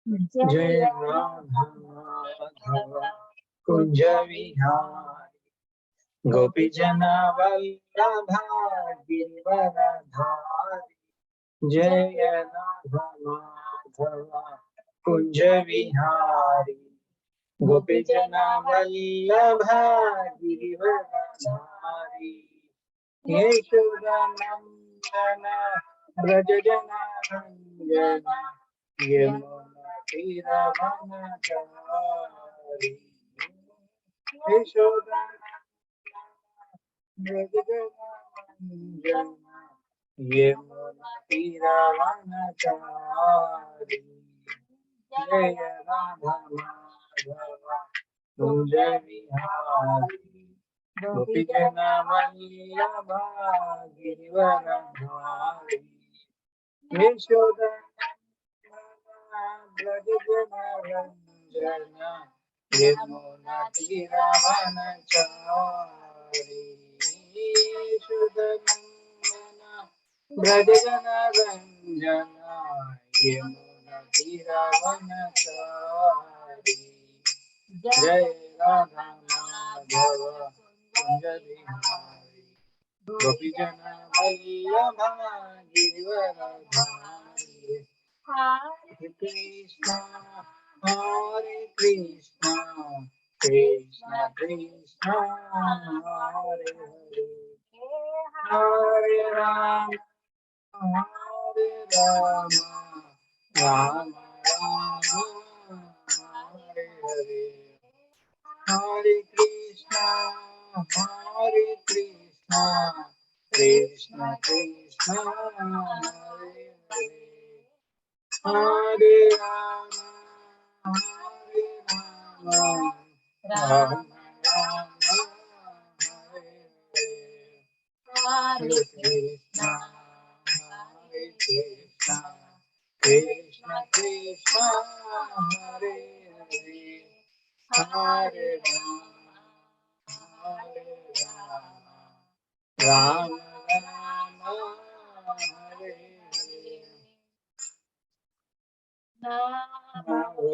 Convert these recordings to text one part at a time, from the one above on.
जय राधा माधव कुंज विहारी गोपी जना वल्लभा गिरिवरधारी। जय राधा माधव कुंज विहारी गोपी जना वल्लभा गिरिवरधारी। यशोदानंदन ब्रज जना रंजन यमुना तीरवनचारी। यशोदानंदन ब्रज जना रंजन यमुना तीरवनचारी। जय राधा माधव कुंज विहारी गोपी जना वल्लभा गिरिवरधारी। यशोदानंदन ब्रज जना रंजन यमुना तीरवनचारी। यशोदानंदन ब्रज जना रंजन यमुना तीरवनचारी। जय राधा माधव कुंज विहारी गोपी जना वल्लभा गिरिवरधारी। हरे कृष्णा कृष्ण कृष्ण हरे हरे हरे राम राम राम हरे हरे। हरे कृष्णा कृष्ण कृष्ण हरे हरे हरे राम राम राम हरे हरे। हरे कृष्णा कृष्ण कृष्ण हरे हरे हरे राम राम हरे हरे। नमो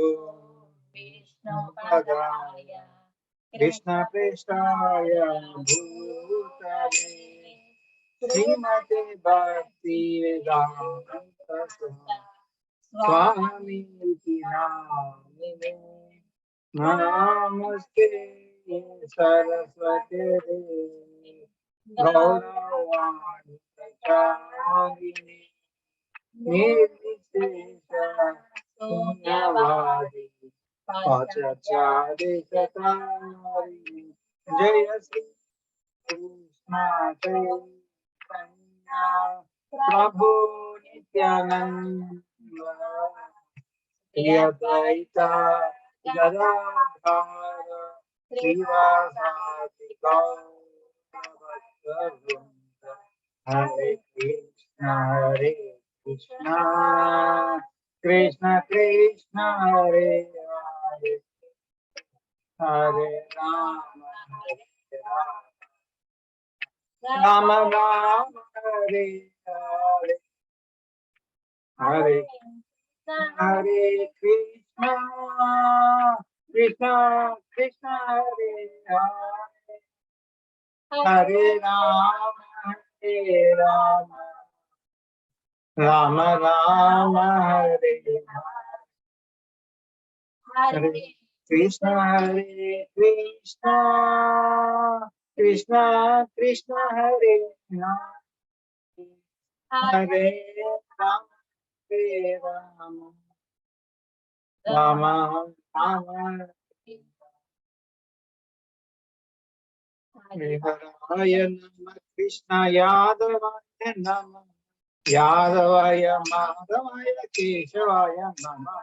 विष्णुपदाय कृष्णप्रेष्ठाय भूतले श्रीमते भक्तिवेदान्त स्वामिनिति नामिने। नमस्ते सरस्वती गौरवाणी प्रचारिणे निर्विशेष शून्यवादी पाश्चात्यादिशतारिणे। जय श्री कृष्ण चैतन्य प्रभु नित्यानंद श्री अद्वैता गदाधर श्रीवासादि गौरभक्तवृंद। हरे कृष्ण कृष्ण कृष्ण हरे हरे हरे राम राम राम हरे हरे हरे हरे कृष्ण कृष्ण कृष्ण हरे हरे हरे राम राम राम हरे हरे कृष्ण कृष्ण कृष्ण हरे हरे राम राम राम हरे नमः कृष्ण यादवाय नमः यादवाय माधवाय केशवाय नमः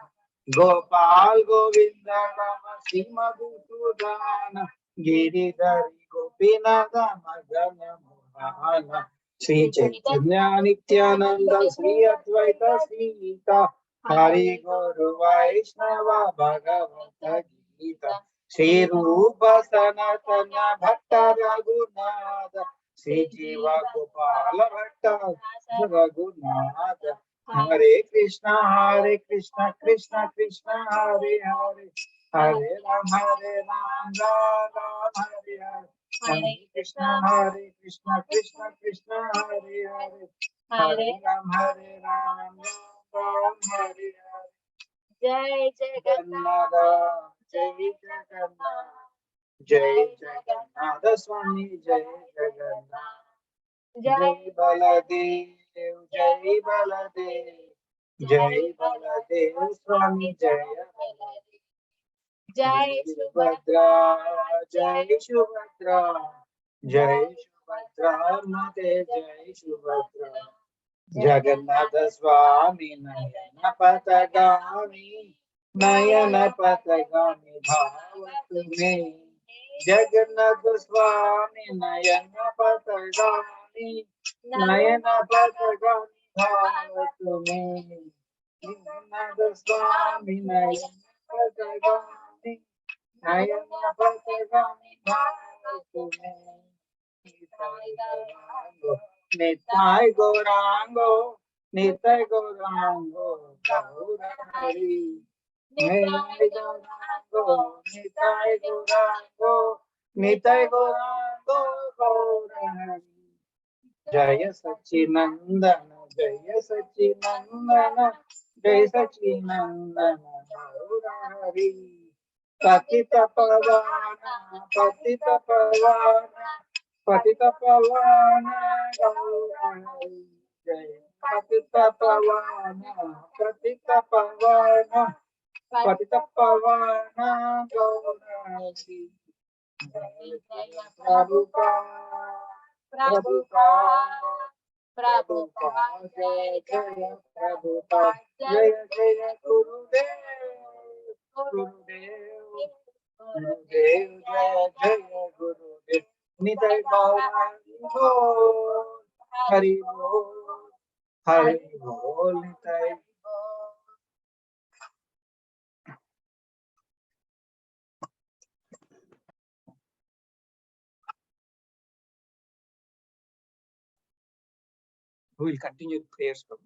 गोपाल गोविंद नमः श्री मधुसूदन गिरिधरी गोपीनाथ मदन मोहन श्री चैतन्य नित्यानंद श्री अद्वैत श्रीता हरि गुरु वैष्णव भगवत गीता श्री रूप सनातन भट्ट रघुनाथ श्री जीव Gopal Bhatt Raghunath Hare Krishna Krishna Krishna Hare Hare, Hare Ram Ram Ram Hare Hare, Hare Krishna Krishna Krishna Hare Hare, Hare Ram Ram Ram Hare Hare. Jai Jagannath, Jai Jagannath, Jai Jagannath Swami, Jai Jagannath, Jai Baladev, Jai Baladev, Jai Baladev Swami, Jai Baladev, Jai Subhadra, Jai Subhadra, Jai Subhadra Mate, Jai Subhadra, Jagannath Swami, Nayana Patagami, Nayana Patagami, Bhavatme. Jagannath Swami, Nayana Patagami, Nayana Patagami, Bhavatme. Jagannath Swami, Nayana Patagami, Nayana Patagami, Bhavatme. Nitai Gaurango, Nitai Gaurango, Gaurari. Nitai Gaurango, Nitai Gaurango, Nitai Gaurango, Gaurari. Jaya Sachinandana, Jaya Sachinandana, Jaya Sachinandana, Gaurari. Patita Pavana, Patita Pavana, Patita Pavana, Gaurari. Jaya Patita Pavana, Patita Pavana, Patita Pavana, Gaurari. Jaya Jaya Prabhupada, Prabhupada, Prabhupada, Jaya Jaya Prabhupada, Jaya Jaya Gurudev, Gurudev, Gurudev, Jaya Jaya Gurudev, Nitai Gauranga, Hari Bol, Hari Bol, Nitai Bol. We will continue the prayers from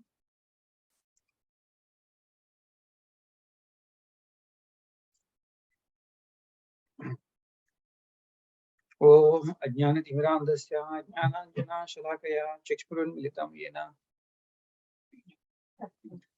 Om Ajnana Timirandasya Jnananjana Shalakaya Chikshurunmilitam Yena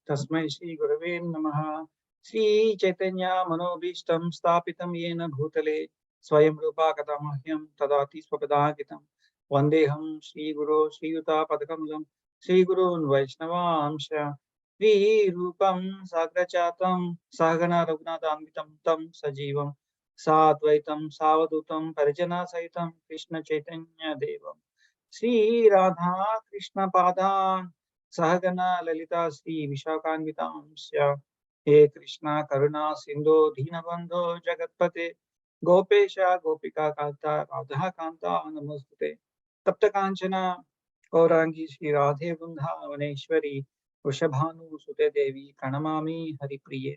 Tasmai Shri Gurave Namaha. Shri Chaitanya Manobishtam Stapitam Yena Bhutale Swayam Rupa Katamahyam Tadati Swapadhakitam Vandeham Shri Guru Shri Yuta Padakamulam Shri Gurun Vaishnavamsha Shri Rupam Sagrachatam Sahagana Raghunathanvitam Tam Sajivam Sadvaitam Savadutam Parijana Saitam Krishna Chaitanya Devam Shri Radha Krishna Padan Sahagana Lalita Sri Vishakhanvitamsya He Krishna Karuna Sindhu Dhinabandho Jagatpate Gopesha Gopika Kanta Radha Kanta Namostute Tapta Kanchana Gaurangi Shri Radhe Vrindavaneshwari Vrishabhanu Sute Devi Pranamami Haripriye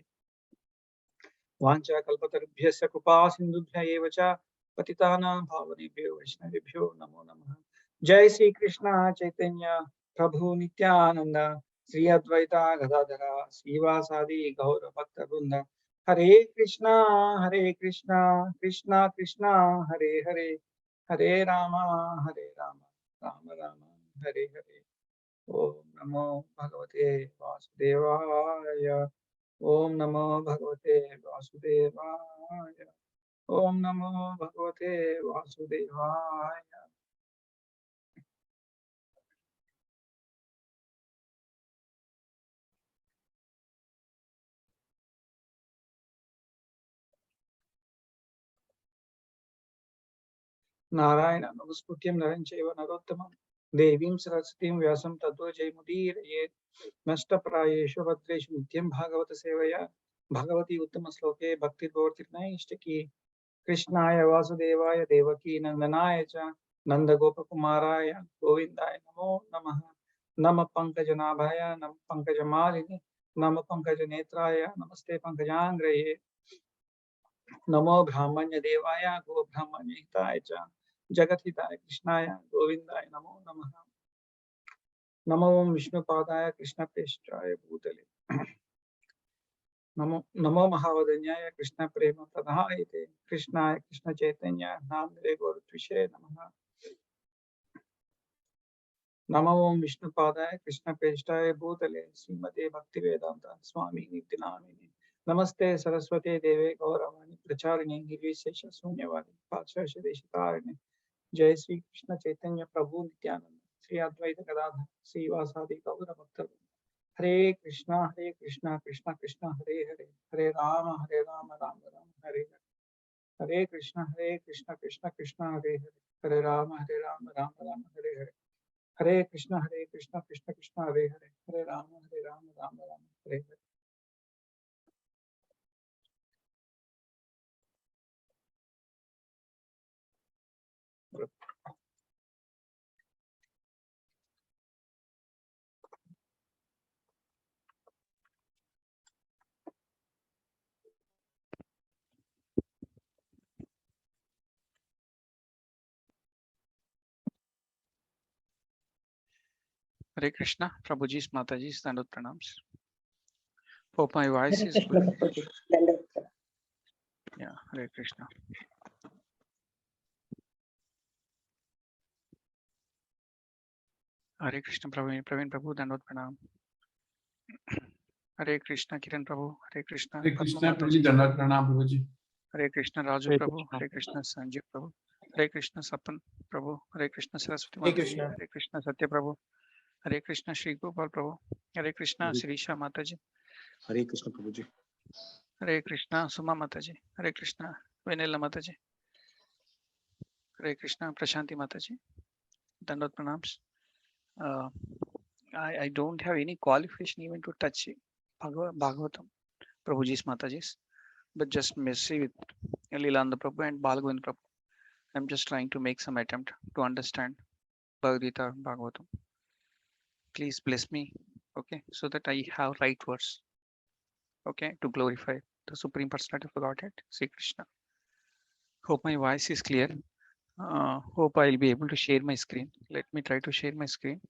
Vancha Kalpatarubhyasya Kripa Sindhubhya Eva Cha Patitanam Bhavanebhyo Vaishnavibhyo Namo Namaha. Jai Sri Krishna Chaitanya Prabhu Nityananda Sri Advaita Gadadhara Srivasadi Gaura Bhakta Vrinda. Hare Krishna Krishna Krishna Hare Hare Hare Rama Rama Rama Hare Hare. Om Namo Bhagavate Vasudevaya. Om Namo Bhagavate Vasudevaya. Om Namo Bhagavate Vasudevaya. Narayana Namaskrutyam Naranchaiva Narottamam Devim Saraswatim Vyasam Tattva Jayamudiraye Nashtaprayeshu Bhadreshu Nityam Bhagavata Sevaya Bhagavati Uttama Sloke Bhakti Bhavartirna Ishtaki Krishnaya Vasudevaya Devaki Nandanaya Cha Nanda Gopakumaraya Govindaya Namo Namaha Nama Pankajanabhaya Nama Pankajamalini Nama Pankajanetraya Namaste Pankajangraye Namo Brahmanya Devaya Go Brahmanya Hitaya Cha Jagat Hitaya Krishnaya Govindaya Namo Namaha Namo Vishnupadaya Krishna Preshchaya Bhutale. Namo Mahavadanyaya Krishna Prema Tadhayate Krishnaya Krishna Chaitanya Namre Gaurutvishe Namaha. Namo Vishnupadaya Krishna Preshchaya Bhutale Srimate Bhaktivedanta Swami Nityanamini. Namaste Saraswate Deve Gauravani Pracharini Nirvishesha Sunyavadi Patsha Deshitarini. Jai Sri Krishna Chaitanya Prabhu Nityananda Sri Advaita Gadadhar Sri Vasadi Gaura Bhakta. Hare Krishna, Krishna Krishna, Hare Hare, Hare Rama, Rama Rama, Hare Hare. Hare Krishna, Krishna Krishna, Hare Hare, Hare Rama, Rama Rama, Hare Hare. Hare Krishna, Krishna Krishna, Hare Hare, Hare Rama, Rama Rama, Hare Hare. Hare Krishna, Prabhuji's Mataji's Dandot Pranams. Hope my voice Hare is Krishna, good. Prabhuji. Dandavata. Yeah, Hare Krishna. Hare Krishna, Praveen Prabhu, Dandot Pranam. Hare Krishna, Kiran Prabhu, Hare Krishna, Hare Padma Krishna, Prabhuji, Mataji. Dandavat Pranam, Prabhuji. Hare Krishna, Raju Hare Prabhu, Krishna. Hare Krishna, Sanjeev Prabhu. Hare Krishna, Sapan Prabhu, Hare Krishna, Saraswati Hare Mataji. Krishna. Hare Krishna, Satya Prabhu. Hare Krishna, Shri Gopal Prabhu. Hare Krishna, Sirisha Mataji. Hare Krishna Prabhuji. Hare Krishna, Suma Mataji. Hare Krishna, Venela Mataji. Hare Krishna, Prashanti Mataji. Dandot Pranams. I don't have any qualification even to touch Bhagavatam, Prabhuji's Mataji's, but just messy with Lilananda Prabhu and Balgovind Prabhu. I'm just trying to make some attempt to understand Bhagavad Gita, Bhagavatam. Please bless me, okay, so that I have right words, okay, to glorify the Supreme Personality of the Godhead, Sri Krishna. Hope my voice is clear. Hope I'll be able to share my screen. Let me try to share my screen.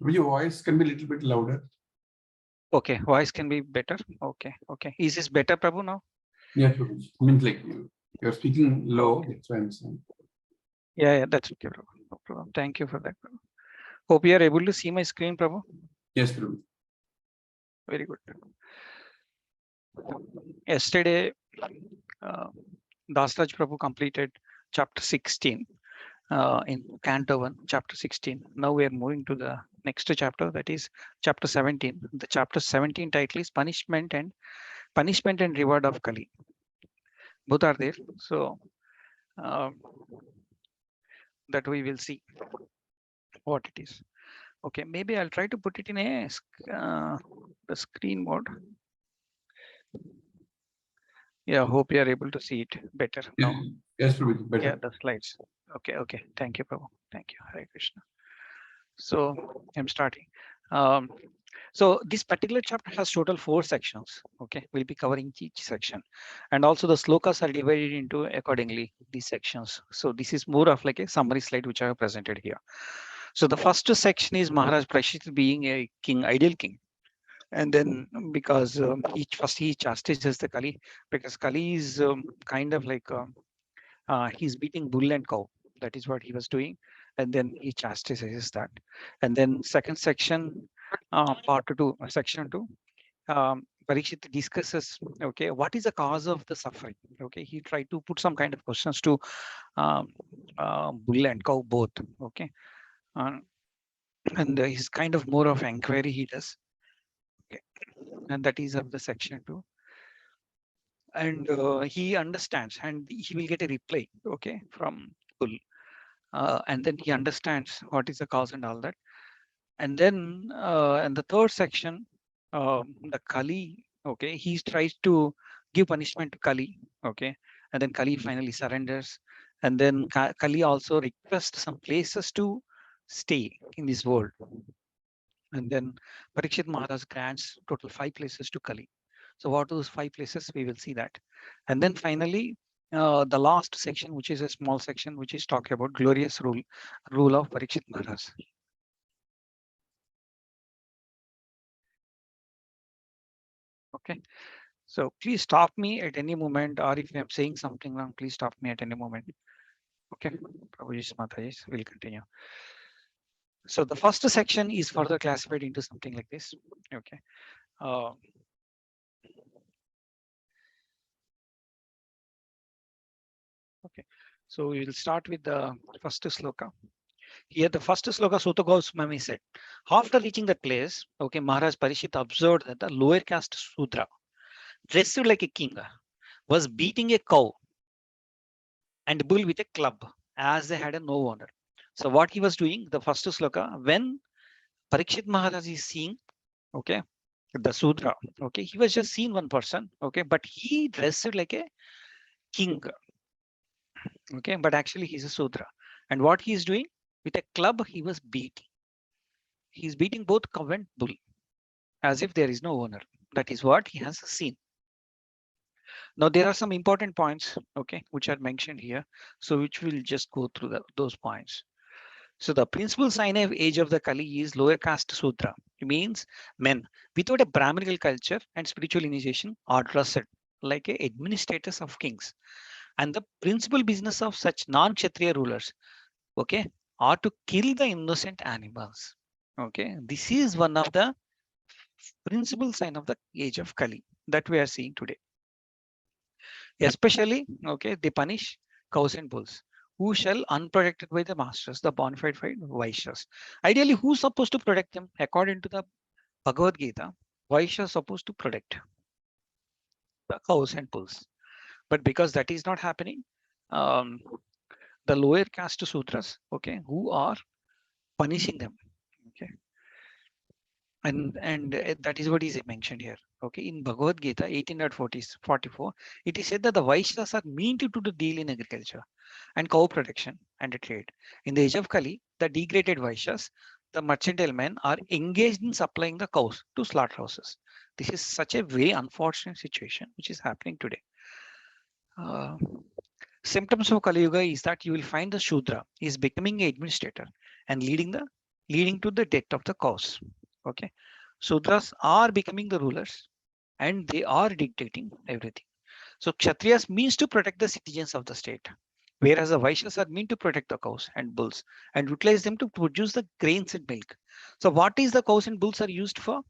Your voice can be a little bit louder. Okay, voice can be better. Okay. Is this better, Prabhu, now? Yes, Prabhuji. I mean, like you're speaking low. Okay. That's why I'm saying. Yeah, that's okay, Prabhu. No problem. Thank you for that, Prabhu. Hope you are able to see my screen, Prabhu. Yes, Prabhuji. Very good. Yesterday, Dasraj Prabhu completed chapter 16 in Canto 1, chapter 16. Now we are moving to the next chapter, that is chapter 17. The chapter 17 title is Punishment and Reward of Kali. Both are there. So that we will see what it is. Okay, maybe I'll try to put it in a the screen mode. Yeah, hope you are able to see it better now. Yes, Prabhuji. Better. Yeah, the slides. Okay. Thank you, Prabhu. Thank you. Hare Krishna. So I'm starting. So this particular chapter has total 4 sections. Okay, we'll be covering each section, and also the slokas are divided into accordingly these sections. So this is more of like a summary slide which I have presented here. So the first section is Maharaj Parikshit being a king, ideal king. And then because he chastises the Kali, because Kali is kind of like he's beating bull and cow. That is what he was doing, and then he chastises that. And then second section, part 2, section 2, Parikshit discusses, okay, what is the cause of the suffering? Okay, he tried to put some kind of questions to bull and cow both. Okay, and he's kind of more of inquiry he does. Okay, and that is of the section 2. And he understands, and he will get a reply, okay, from bull. And then he understands what is the cause and all that. And then in the third section, the Kali, okay, he tries to give punishment to Kali, okay, and then Kali finally surrenders. And then Kali also requests some places to stay in this world. And then Parikshit Maharaj grants total 5 places to Kali. So what are those 5 places? We will see that. And then finally, the last section, which is a small section, which is talking about glorious rule of Parikshit Maharaj. Okay. So please stop me at any moment, or if I'm saying something wrong, please stop me at any moment. Okay, Prabhuji's Matajis will continue. So the first section is further classified into something like this. Okay. Okay. So we will start with the first sloka. Here, the first sloka, Sutta Goswami said, after reaching that place, okay, Maharaj Parishit observed that the lower caste Sudra, dressed like a king, was beating a cow and bull with a club, as they had a no owner. So what he was doing, the first sloka, when Parikshit Maharaj is seeing, okay, the Sudra, okay, he was just seeing one person, okay, but he dressed like a king, okay, but actually he's a Sudra. And what he is doing, with a club, he was beating. He's beating both cow and bull, as if there is no owner. That is what he has seen. Now there are some important points, okay, which are mentioned here. So which will just go through those points. So the principal sign of age of the Kali is lower caste Sudra. It means men without a Brahminical culture and spiritual initiation are dressed like a administrators of kings. And the principal business of such non-Kshatriya rulers, okay, are to kill the innocent animals. Okay, this is one of the principal sign of the age of Kali that we are seeing today. Especially, okay, they punish cows and bulls who shall unprotected by the masters, the bona fide Vaishyas. Ideally, who's supposed to protect them? According to the Bhagavad Gita, Vaishyas supposed to protect the cows and bulls. But because that is not happening, um, the lower caste Sudras, okay, who are punishing them, okay, and that is what is mentioned here, okay, in Bhagavad Gita 18.44, it is said that the Vaishyas are meant to do the deal in agriculture and cow protection and the trade. In the age of Kali, the degraded Vaishyas, the mercantile men, are engaged in supplying the cows to slaughterhouses. This is such a very unfortunate situation which is happening today. Symptoms of Kali Yuga is that you will find the Shudra is becoming an administrator and leading to the death of the cows. Okay, Sudras are becoming the rulers and they are dictating everything. So Kshatriyas means to protect the citizens of the state, whereas the Vaishyas are meant to protect the cows and bulls and utilize them to produce the grains and milk. So what is the cows and bulls are used for?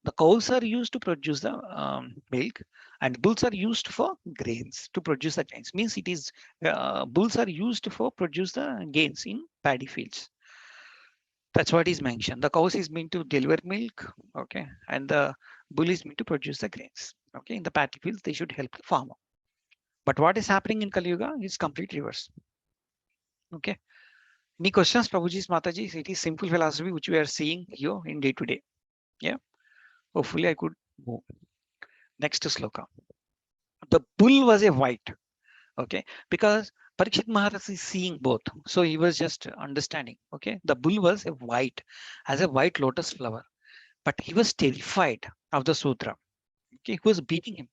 The cows are used to produce the milk, and bulls are used for grains to produce the grains. Means it is bulls are used for produce the gains in paddy fields. That's what is mentioned. The cows is meant to deliver milk, okay, and the bull is meant to produce the grains. Okay, in the paddy fields, they should help the farmer. But what is happening in Kali Yuga is complete reverse. Okay. Any questions, Prabhuji's Mataji? It is simple philosophy which we are seeing here in day to day. Yeah. Hopefully I could move. Next sloka. The bull was a white. Okay. Because Parikshit Maharaj is seeing both. So he was just understanding. Okay. The bull was a white, as a white lotus flower. But he was terrified of the Sudra. Okay. He was beating him.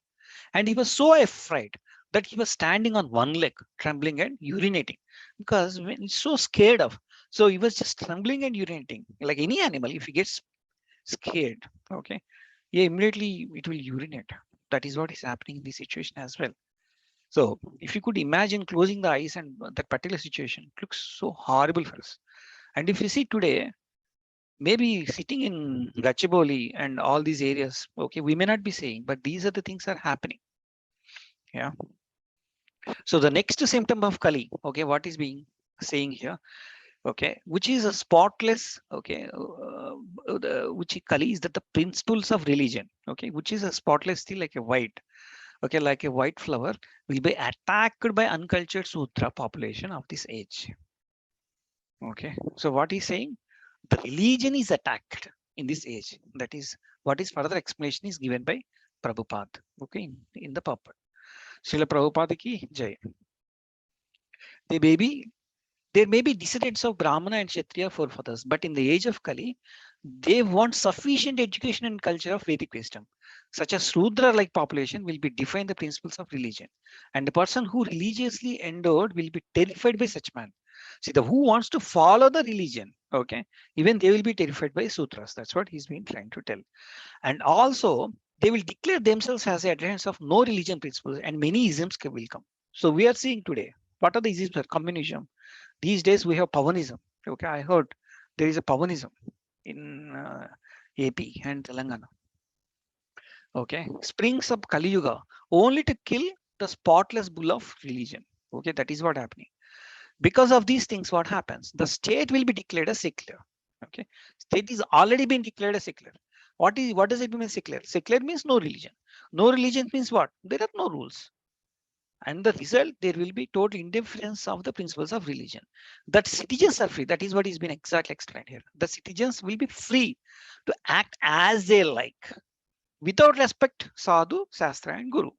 And he was so afraid that he was standing on one leg, trembling and urinating, because when he's so scared of, so he was just trembling and urinating like any animal. If he gets scared, okay, yeah, immediately it will urinate. That is what is happening in this situation as well. So if you could imagine closing the eyes and that particular situation, it looks so horrible for us. And if you see today, maybe sitting in Gachibowli and all these areas, okay, we may not be saying, but these are the things that are happening. Yeah. So the next symptom of Kali, okay, what is being saying here, okay, which is a spotless, okay, which Kali is that the principles of religion, okay, which is a spotless still like a white, okay, like a white flower will be attacked by uncultured Sudra population of this age. Okay, so what he's saying, the religion is attacked in this age. That is what is further explanation is given by Prabhupada, okay, in the purport. Srila Prabhupada ki jai. There may be descendants of Brahmana and Kshatriya forefathers, but in the age of Kali, They want sufficient education and culture of Vedic wisdom. Such a Shudra-like population will be defined the principles of religion. And the person who religiously endowed will be terrified by such man. See, the who wants to follow the religion, okay, even they will be terrified by sutras. That's what he's been trying to tell. And also, they will declare themselves as the adherents of no religion principles, and many isms will come. So we are seeing today, what are the isms? Communism. These days we have Pavanism. Okay, I heard there is a Pavanism in AP and Telangana. Okay, springs up Kali Yuga only to kill the spotless bull of religion. Okay, that is what happening. Because of these things, what happens? The state will be declared as secular. Okay, state is already been declared as secular. What does it mean secular? Secular means no religion. No religion means what? There are no rules. And the result, there will be total indifference of the principles of religion. That citizens are free. That is what has been exactly explained here. The citizens will be free to act as they like without respect, sadhu, shastra, and guru.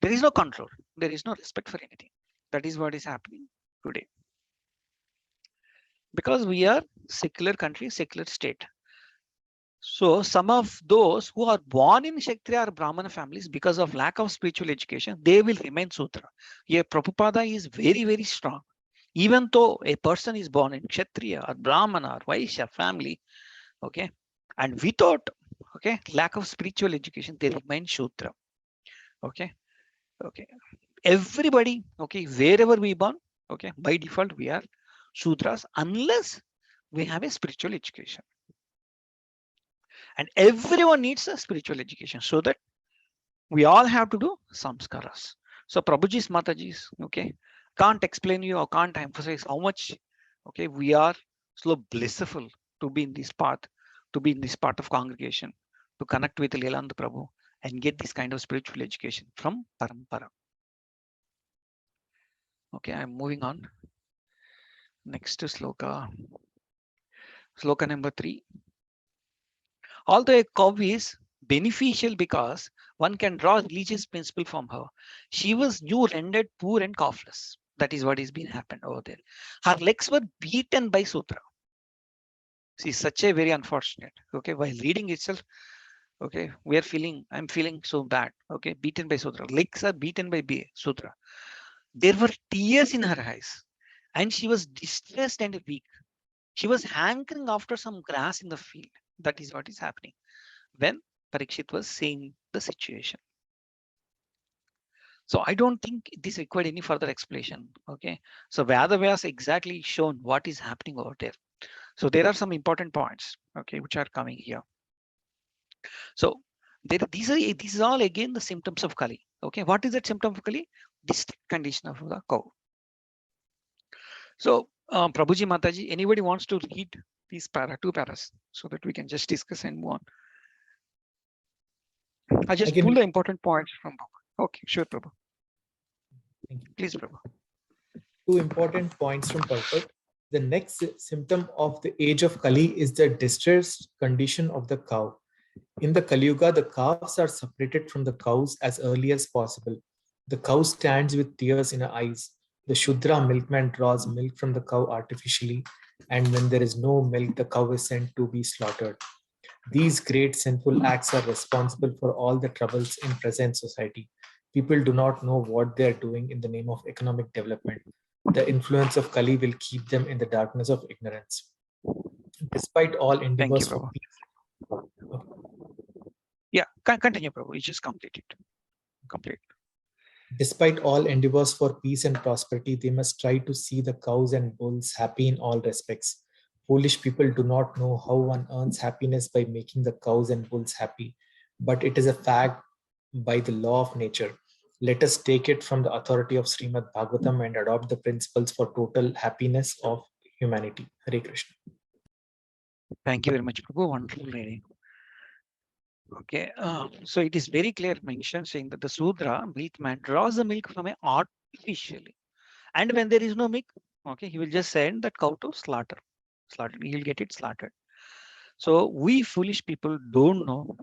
There is no control. There is no respect for anything. That is what is happening today. Because we are secular country, secular state. So some of those who are born in Kshatriya or Brahmana families, because of lack of spiritual education, they will remain Sutra. Here Prabhupada is very, very strong. Even though a person is born in Kshatriya or Brahmana or Vaishya family, okay, and without lack of spiritual education, they remain Shudra. Okay. Everybody, wherever we born, by default we are Shudras unless we have a spiritual education. And everyone needs a spiritual education so that we all have to do samskaras. So Prabhuji's Mataji's, can't explain you or can't emphasize how much, we are so blissful to be in this path, to be in this part of congregation, to connect with Lilananda Prabhu and get this kind of spiritual education from Parampara. Okay, I'm moving on. Next sloka. Sloka number 3. Although a cow is beneficial because one can draw religious principle from her, she was new rendered poor and coughless. That is what has been happened over there. Her legs were beaten by Sutra. See, such a very unfortunate. Okay, while reading itself, I'm feeling so bad. Okay, beaten by Sutra. Legs are beaten by Sutra. There were tears in her eyes, and she was distressed and weak. She was hankering after some grass in the field. That is what is happening when Parikshit was seeing the situation. So I don't think this required any further explanation. Okay, so Vyasa exactly shown what is happening over there. So there are some important points, which are coming here. So these are all again the symptoms of Kali. Okay, what is that symptom of Kali? District condition of the cow. So Prabhuji Mataji, anybody wants to read these two paras so that we can just discuss and move on? I just pull the important points from Prabhu. Okay, sure, Prabhu. Thank you. Please, Prabhu. 2 important points from purport. The next symptom of the age of Kali is the distressed condition of the cow. In the Kali Yuga, the calves are separated from the cows as early as possible. The cow stands with tears in her eyes. The Shudra milkman draws milk from the cow artificially, and when there is no milk, the cow is sent to be slaughtered. These great sinful acts are responsible for all the troubles in present society. People do not know what they are doing in the name of economic development. The influence of Kali will keep them in the darkness of ignorance. Despite all endeavors for peace. Yeah, continue, Prabhu. You just complete it. Complete. Despite all endeavors for peace and prosperity, they must try to see the cows and bulls happy in all respects. Foolish people do not know how one earns happiness by making the cows and bulls happy, but it is a fact by the law of nature. Let us take it from the authority of Srimad Bhagavatam and adopt the principles for total happiness of humanity. Hare Krishna. Thank you very much, Prabhu. Wonderful reading. Okay, so it is very clear mention saying that the Sudra milkman draws the milk from a artificially, and when there is no milk, he will just send that cow to slaughter. He'll get it slaughtered. So we foolish people don't know,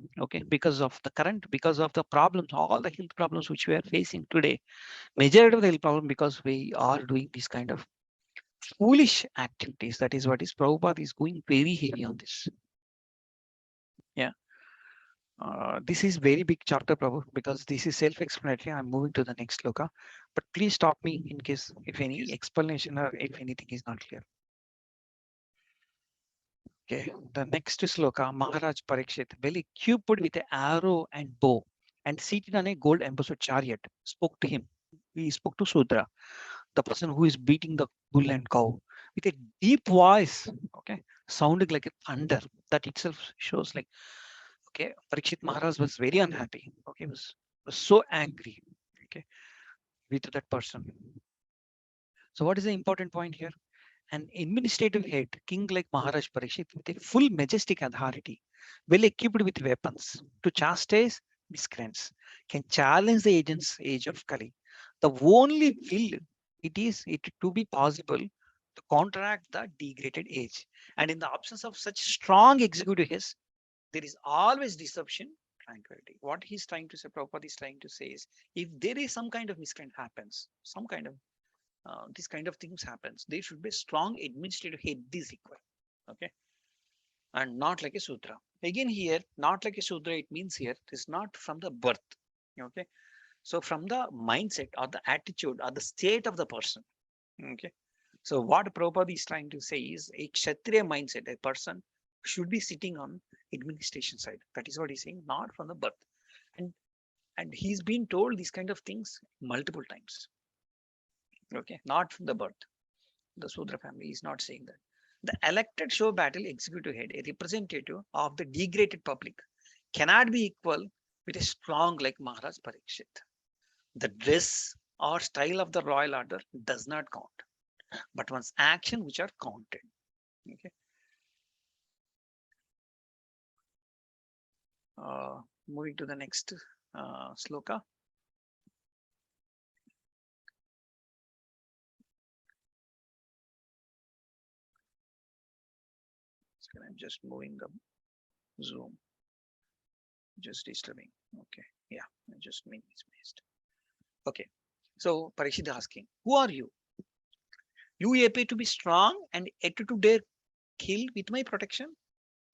because of the problems, all the health problems which we are facing today, majority of the health problem because we are doing this kind of foolish activities. That is what is Prabhupada is going very heavy on this. This is very big chapter, Prabhu, because this is self-explanatory. I'm moving to the next sloka, but please stop me in case if any explanation or if anything is not clear. Okay, the next sloka, Maharaj Parikshit, well equipped with an arrow and bow and seated on a gold embossed chariot, spoke to him. He spoke to Sudra, the person who is beating the bull and cow, with a deep voice, okay, sounding like a thunder. That itself shows like, okay, Parikshit Maharaj was very unhappy. Okay, was so angry, okay, with that person. So what is the important point here? An administrative head, king like Maharaj Parikshit, with a full majestic authority, well equipped with weapons to chastise miscreants, can challenge the agent's age of Kali. The only will it to be possible to counteract the degraded age. And in the absence of such strong executive heads, there is always deception, tranquility. What he's trying to say, Prabhupada is trying to say is, if there is some kind of miscreant happens, some kind of this kind of things happens, there should be a strong administrative head is required. Okay, and not like a Sudra. Again here, not like a Sudra, it means here it is not from the birth. Okay, so from the mindset or the attitude or the state of the person. Okay, so what Prabhupada is trying to say is a Kshatriya mindset, a person should be sitting on administration side. That is what he's saying, not from the birth. And he's been told these kind of things multiple times. Okay, not from the birth. The Sudra family is not saying that. The elected show battle executive head, a representative of the degraded public, cannot be equal with a strong like Maharaj Parikshit. The dress or style of the royal order does not count, but one's action which are counted. Okay. Moving to the next sloka. So I'm just moving the zoom. Just disturbing. Okay. Yeah, I just missed. Okay. So Parikshit asking, who are you? You appear to be strong and yet to dare kill with my protection,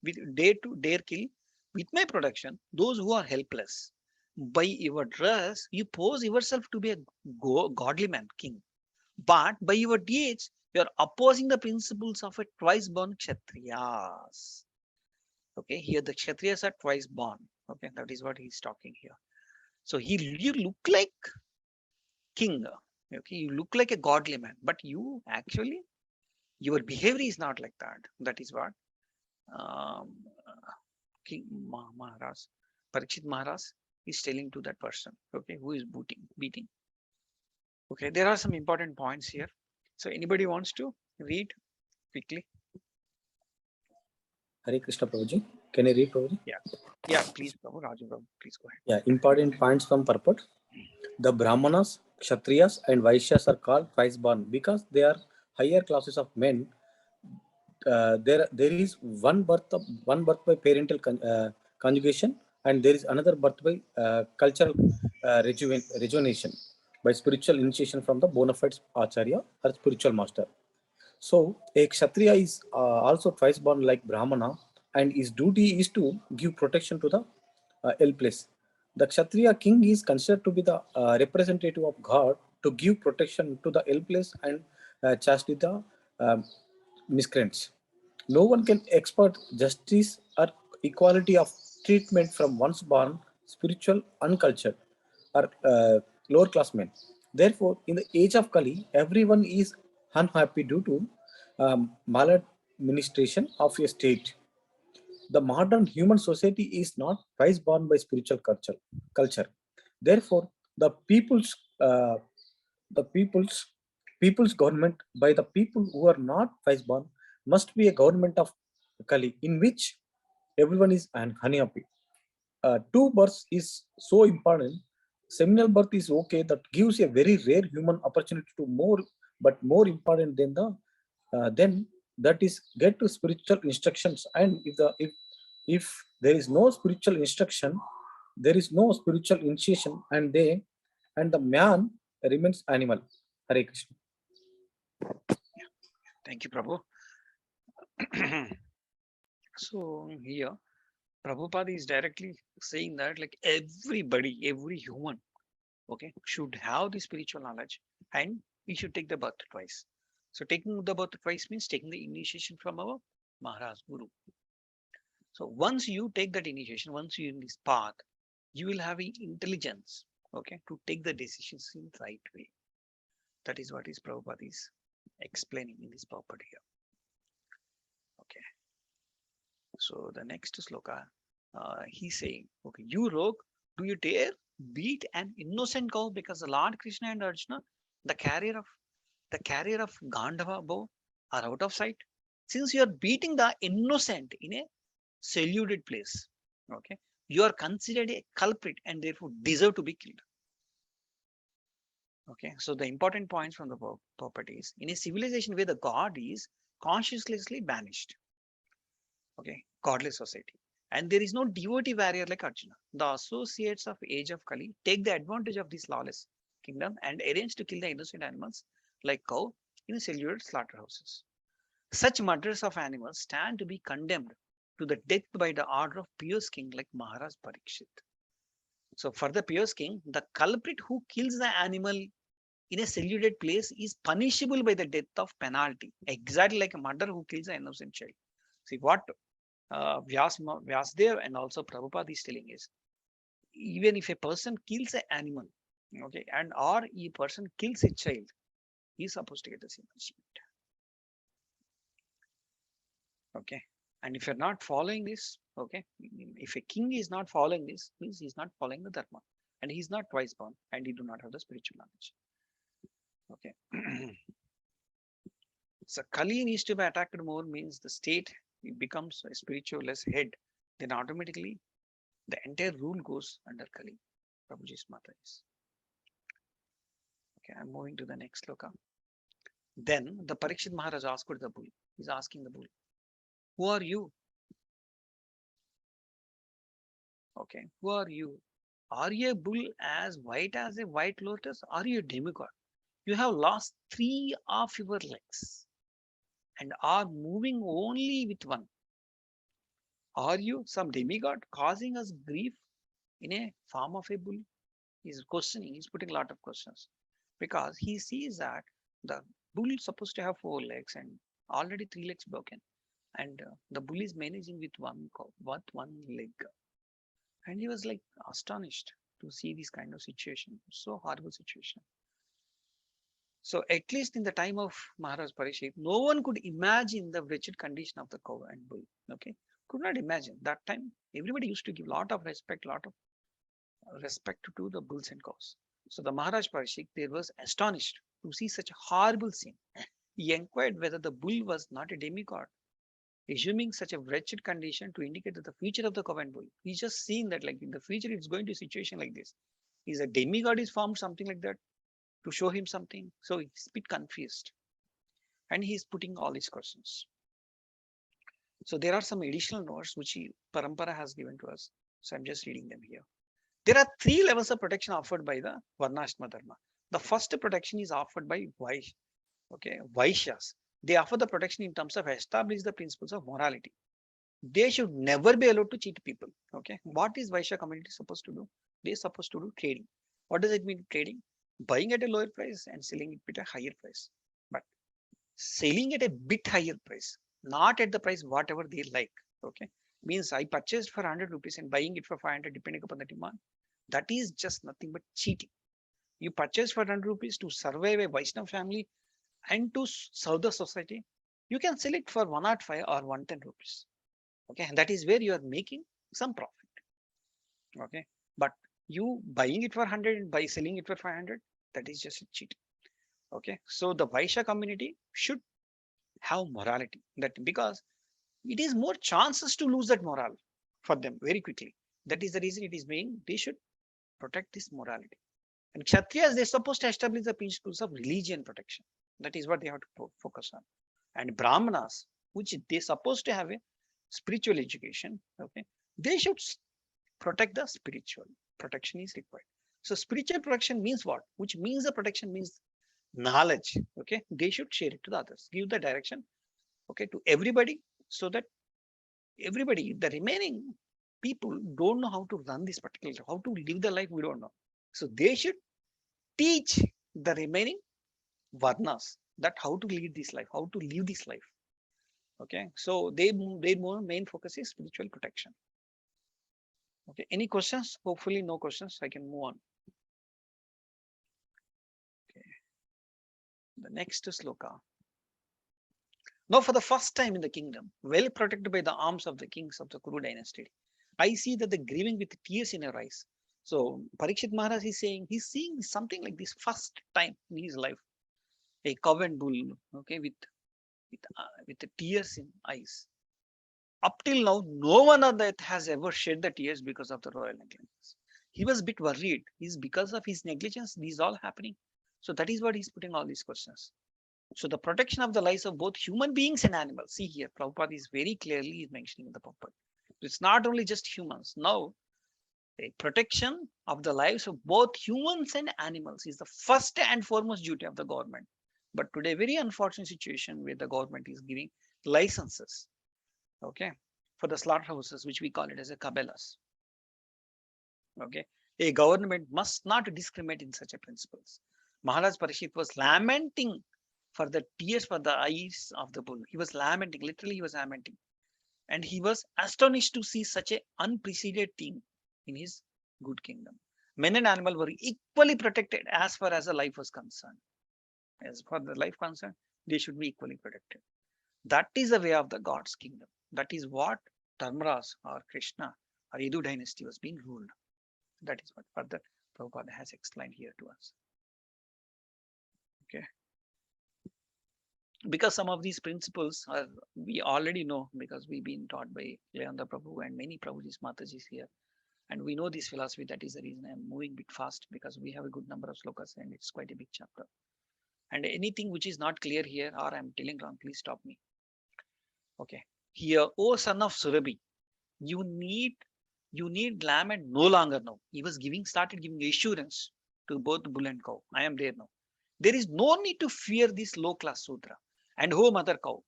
with dare kill with my protection those who are helpless. By your dress, you pose yourself to be a godly man, king. But by your deeds, you are opposing the principles of a twice born Kshatriyas. Okay, here the Kshatriyas are twice born. Okay, that is what he's talking here. So you look like king. Okay, you look like a godly man, but you actually your behavior is not like that. That is what King Maharaj, Parikshit Maharaj is telling to that person, okay, who is beating. Okay, there are some important points here. So anybody wants to read quickly? Hare Krishna Prabhuji. Can I read, Prabhuji? Yeah, please, Prabhu, Raju Prabhu, please go ahead. Yeah, important points from purport. The Brahmanas, Kshatriyas, and Vaishyas are called twice born because they are higher classes of men. There is one birth by parental conjugation, and there is another birth by cultural rejuvenation by spiritual initiation from the bona fide acharya or spiritual master. So a Kshatriya is also twice born like Brahmana, and his duty is to give protection to the helpless. The Kshatriya king is considered to be the representative of God to give protection to the helpless and chastity the miscreants. No one can expect justice or equality of treatment from once born spiritual uncultured or lower class men. Therefore, in the age of Kali, everyone is unhappy due to maladministration of a state. The modern human society is not twice born by spiritual culture. Therefore, uh, the people's government by the people who are not twice born must be a government of Kali in which everyone is unhappy. Two births is so important. Seminal birth is okay, that gives a very rare human opportunity to more, but more important than the then that is get to spiritual instructions. And if there is no spiritual instruction, there is no spiritual initiation, and the man remains animal. Hare Krishna. Thank you, Prabhu. So here, Prabhupada is directly saying that like everybody, every human, okay, should have the spiritual knowledge and we should take the birth twice. So taking the birth twice means taking the initiation from our Maharaj Guru. So once you take that initiation, once you're in this path, you will have intelligence, okay, to take the decisions in the right way. That is what is Prabhupada is explaining in this purport here. Okay. So the next sloka, he's saying, okay, you rogue, do you dare beat an innocent cow? Because the Lord Krishna and Arjuna, the carrier of Gandhava bow, are out of sight. Since you are beating the innocent in a secluded place, okay, you are considered a culprit and therefore deserve to be killed. Okay, so the important points from the properties in a civilization where the god is consciously banished, okay, godless society, and there is no devotee warrior like Arjuna, the associates of age of Kali take the advantage of this lawless kingdom and arrange to kill the innocent animals like cow in secluded slaughterhouses. Such murders of animals stand to be condemned to the death by the order of pious king like Maharaj Parikshit. So for the pious king, the culprit who kills the animal in a secluded place is punishable by the death of penalty, exactly like a murderer who kills an innocent child. See what Vyasdev and also Prabhupada is telling is, even if a person kills an animal, okay, and or a person kills a child, he is supposed to get the same punishment. Okay, and if you're not following this, okay, if a king is not following this, means he's not following the dharma, and he's not twice born, and he do not have the spiritual knowledge. Okay. So Kali needs to be attacked more means the state it becomes a spiritualless head, then automatically the entire rule goes under Kali. Prabhuji's mata is. Okay, I'm moving to the next sloka. Then the Parikshit Maharaj asked the bull. He's asking the bull, who are you? Okay, who are you? Are you a bull as white as a white lotus? Are you a demigod? You have lost 3 of your legs and are moving only with one. Are you some demigod causing us grief in a form of a bull? He's questioning, he's putting a lot of questions because he sees that the bull is supposed to have 4 legs and already 3 legs broken, and the bull is managing with one leg. And he was like astonished to see this kind of situation, so horrible situation. So at least in the time of Maharaj Parikshit, no one could imagine the wretched condition of the cow and bull. Okay, could not imagine. That time, everybody used to give lot of respect to the bulls and cows. So the Maharaj Parikshit there was astonished to see such a horrible scene. He inquired whether the bull was not a demigod, assuming such a wretched condition to indicate that the future of the cow and bull. He's just seeing that like in the future it's going to a situation like this. Is a demigod is formed something like that to show him something. So he's a bit confused. And he's putting all these questions. So there are some additional notes which Parampara has given to us. So I'm just reading them here. There are 3 levels of protection offered by the Varnashma Dharma. The first protection is offered by Vaishyas. They offer the protection in terms of establish the principles of morality. They should never be allowed to cheat people. Okay, what is Vaishya community supposed to do? They're supposed to do trading. What does it mean trading? Buying at a lower price and selling it at a higher price. But selling at a bit higher price, not at the price whatever they like. Okay, means I purchased for 100 rupees and buying it for 500 depending upon the demand. That is just nothing but cheating. You purchase for 100 rupees to survive a Vaishnav family and to serve the society. You can sell it for 105 or 110 rupees. Okay, and that is where you are making some profit. Okay, but you buying it for 100 and by selling it for 500, that is just a cheat. Okay, so the Vaishya community should have morality, that because it is more chances to lose that morale for them very quickly. That is the reason it is being, they should protect this morality. And Kshatriyas, they're supposed to establish the principles of religion protection. That is what they have to focus on. And Brahmanas, which they're supposed to have a spiritual education, okay, they should protect the spiritual. Protection is required. So spiritual protection means what? Which means the protection means knowledge. Okay, they should share it to the others, give the direction, okay, to everybody, so that everybody, the remaining people don't know how to run this particular life, how to live the life we don't know. So they should teach the remaining varnas that how to lead this life, how to live this life. Okay, so their main focus is spiritual protection. Okay, any questions? Hopefully no questions. I can move on. Okay, the next sloka. Now, for the first time in the kingdom, well protected by the arms of the kings of the Kuru dynasty, I see that the grieving with tears in her eyes. So Parikshit Maharaj is saying he's seeing something like this first time in his life, a cow and bull, okay, with the tears in eyes. Up till now, no one on that has ever shed the tears because of the royal negligence. He was a bit worried. Is because of his negligence these all happening? So that is what he's putting all these questions. So the protection of the lives of both human beings and animals. See here, Prabhupada is very clearly mentioning in the purport. It's not only just humans. Now, the protection of the lives of both humans and animals is the first and foremost duty of the government. But today, very unfortunate situation where the government is giving licenses, okay, for the slaughterhouses, which we call it as a kabelas. Okay, a government must not discriminate in such a principles. Maharaj Parishit was lamenting for the tears for the eyes of the bull. He was lamenting, literally he was lamenting. And he was astonished to see such an unprecedented thing in his good kingdom. Men and animal were equally protected as far as the life was concerned. As for the life concerned, they should be equally protected. That is the way of the God's kingdom. That is what Dharmaras or Krishna or Yadu dynasty was being ruled. That is what further Prabhupada has explained here to us. Okay. Because some of these principles are we already know because we've been taught by Lilananda Prabhu and many Prabhujis, Matajis here. And we know this philosophy. That is the reason I'm moving a bit fast because we have a good number of slokas and it's quite a big chapter. And anything which is not clear here or I'm telling wrong, please stop me. Okay. Here, O son of Surabhi, you need lament no longer now. He was started giving assurance to both bull and cow. I am there now. There is no need to fear this low class sutra. And oh, mother cow.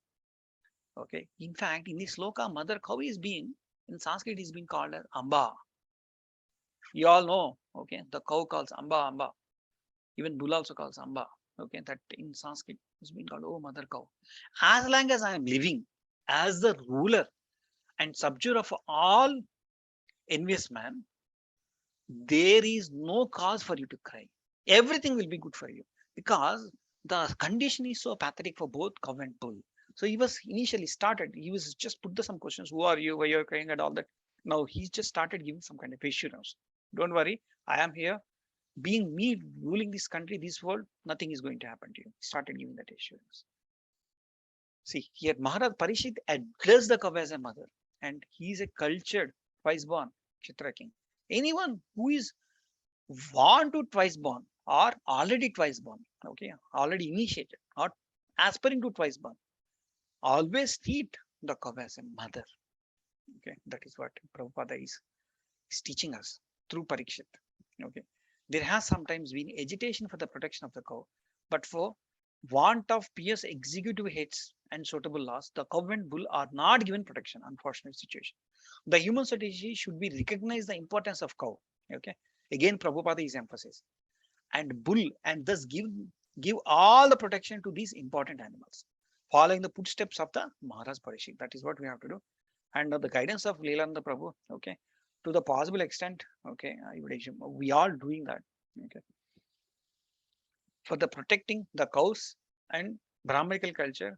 Okay. In fact, in this sloka, mother cow is being, in Sanskrit, is being called as Amba. You all know, okay, the cow calls Amba, Amba. Even bull also calls Amba. Okay, that in Sanskrit is being called, oh, mother cow. As long as I am living as the ruler and subject of all envious man, there is no cause for you to cry. Everything will be good for you because the condition is so pathetic for both cow and bull. So he was initially started, he was just put some questions. Who are you? Why you're crying and all that? Now he just started giving some kind of assurance. Don't worry, I am here. Being me ruling this country, this world, nothing is going to happen to you. He started giving that assurance. See, here Maharaj Parishit addressed the cow as a mother, and he is a cultured, twice born Kshatriya king. Anyone who is want to twice born or already twice born, okay, already initiated or aspiring to twice born, always treat the cow as a mother. Okay, that is what Prabhupada is teaching us through Parikshit. Okay, there has sometimes been agitation for the protection of the cow, but for want of pious executive heads and suitable laws, the cow and bull are not given protection. Unfortunate situation. The human society should be recognize the importance of cow. Okay, again Prabhupada is emphasis and bull, and thus give all the protection to these important animals, following the footsteps of the Maharaj Parishit. That is what we have to do, and the guidance of Lilananda Prabhu. Okay, to the possible extent. Okay, I would assume we are doing that. Okay, for the protecting the cows and Brahmanical culture,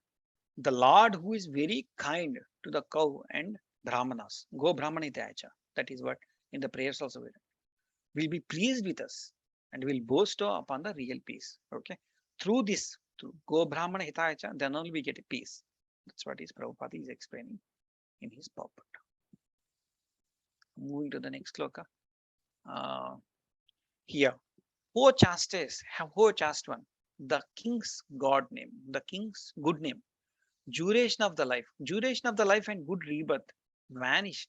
the Lord who is very kind to the cow and Brahmanas, go Brahmanitayacha. That is what in the prayers also will be pleased with us and will boast upon the real peace. Okay, through this, through go Brahmana Hitayacha, then only we get a peace. That's what is Prabhupada is explaining in his purport. Moving to the next sloka. Here, O chastest, O chaste one, the king's God name, the king's good name, duration of the life and good rebirth vanish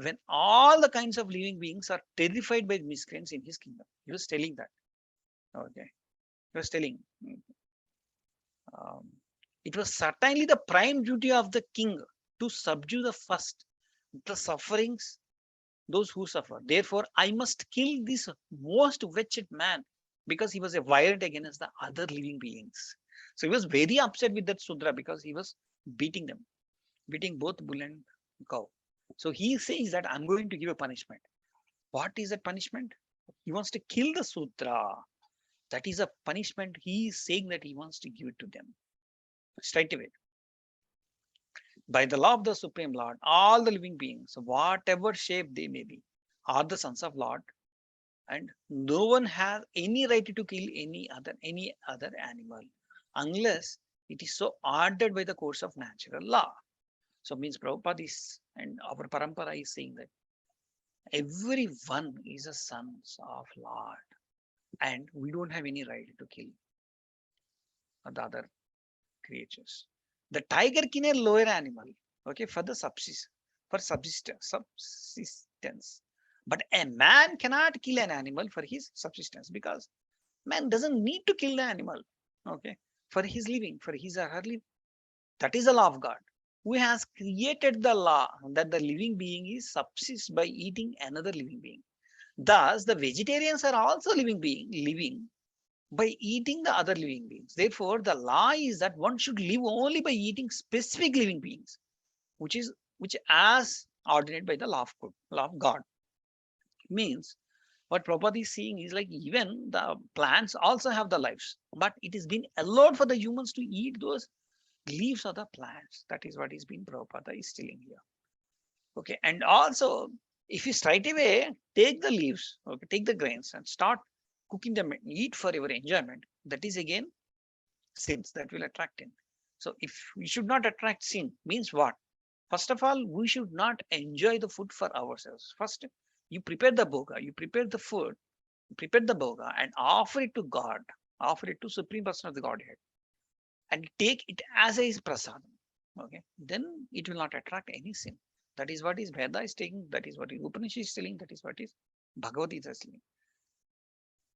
when all the kinds of living beings are terrified by miscreants in his kingdom. He was telling that. Okay, he was telling. It was certainly the prime duty of the king to subdue the first, the sufferings those who suffer. Therefore, I must kill this most wretched man because he was a violent against the other living beings. So he was very upset with that Sudra because he was beating them, beating both bull and cow. So he says that I'm going to give a punishment. What is that punishment? He wants to kill the Sudra. That is a punishment he is saying that he wants to give it to them straight away. By the law of the Supreme Lord, all the living beings, whatever shape they may be, are the sons of Lord, and no one has any right to kill any other animal unless it is so ordered by the course of natural law. So means Prabhupada is, and our parampara is saying that everyone is a sons of Lord, and we don't have any right to kill the other creatures. The tiger can a lower animal, okay, for the subsistence. But a man cannot kill an animal for his subsistence because man doesn't need to kill the animal, okay, for his living, for his or her living. That is the law of God, who has created the law that the living being is subsists by eating another living being. Thus, the vegetarians are also living by eating the other living beings. Therefore, the law is that one should live only by eating specific living beings, which as ordained by the law of God. Means what Prabhupada is saying is like even the plants also have the lives, but it is been allowed for the humans to eat those leaves of the plants. That is what is being Prabhupada is telling here. Okay, and also if you straight away take the leaves, okay, take the grains and start cooking them and eat for your enjoyment, that is again sins that will attract him. So if we should not attract sin, means what? First of all, we should not enjoy the food for ourselves. First, you prepare the bhoga, you prepare the food, you prepare the bhoga and offer it to God, offer it to Supreme Person of the Godhead, and take it as a prasadam. Okay, then it will not attract any sin. That is what is Veda is taking, that is what is Upanishad is telling, that is what is Bhagavad Gita is telling.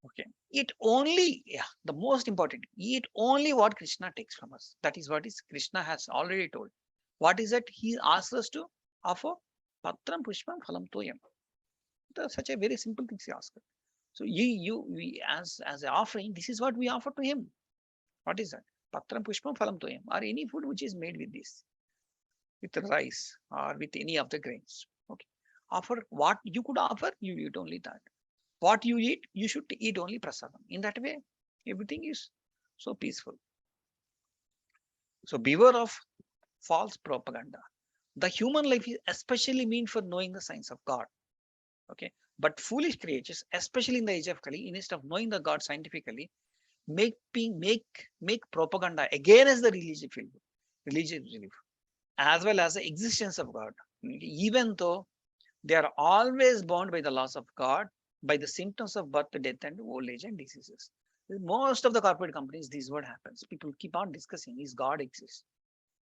Okay, it only, yeah, the most important, eat only what Krishna takes from us. That is what is Krishna has already told. What is it he asks us to offer? Patram pushpam phalam toyam. Such a very simple thing he asked. So we as an offering, this is what we offer to him. What is that? Patram pushpam phalam toyam, or any food which is made with this, with rice or with any of the grains. Okay, offer what you could offer, you eat only that. What you eat, you should eat only prasadam. In that way, everything is so peaceful. So beware of false propaganda. The human life is especially meant for knowing the signs of God. Okay, but foolish creatures, especially in the age of Kali, instead of knowing the God scientifically, make propaganda against the religious belief, as well as the existence of God, even though they are always bound by the laws of God, by the symptoms of birth, death, and old age and diseases. Most of the corporate companies, this is what happens. People keep on discussing, is God exists?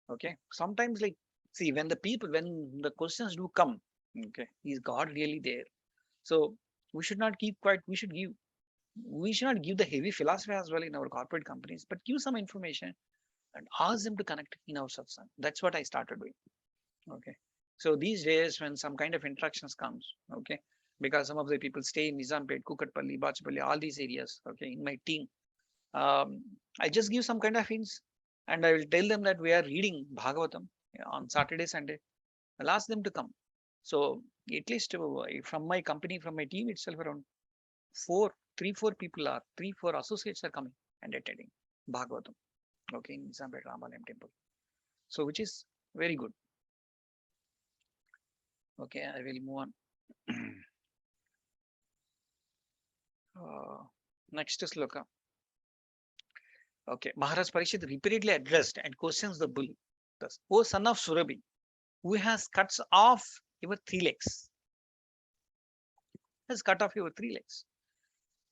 Okay. Sometimes like, see, when the questions do come, okay, is God really there? So we should not keep quiet. We should not give the heavy philosophy as well in our corporate companies, but give some information and ask them to connect in our satsang. That's what I started with. Okay. So these days when some kind of interactions comes, okay, because some of the people stay in Nizampet, Kukatpalli, Bachapalli, all these areas, okay, in my team, I just give some kind of hints and I will tell them that we are reading Bhagavatam on Saturday, Sunday. I'll ask them to come. So at least from my company, from my team itself, around 4 associates are coming and attending Bhagavatam, okay, in Nizampet Ramalayam temple. So which is very good. Okay, I will move on. Next sloka. Okay, Maharaj Parishit repeatedly addressed and questions the bull. Thus, O son of Surabhi, who has cuts off your 3 legs? Has cut off your 3 legs.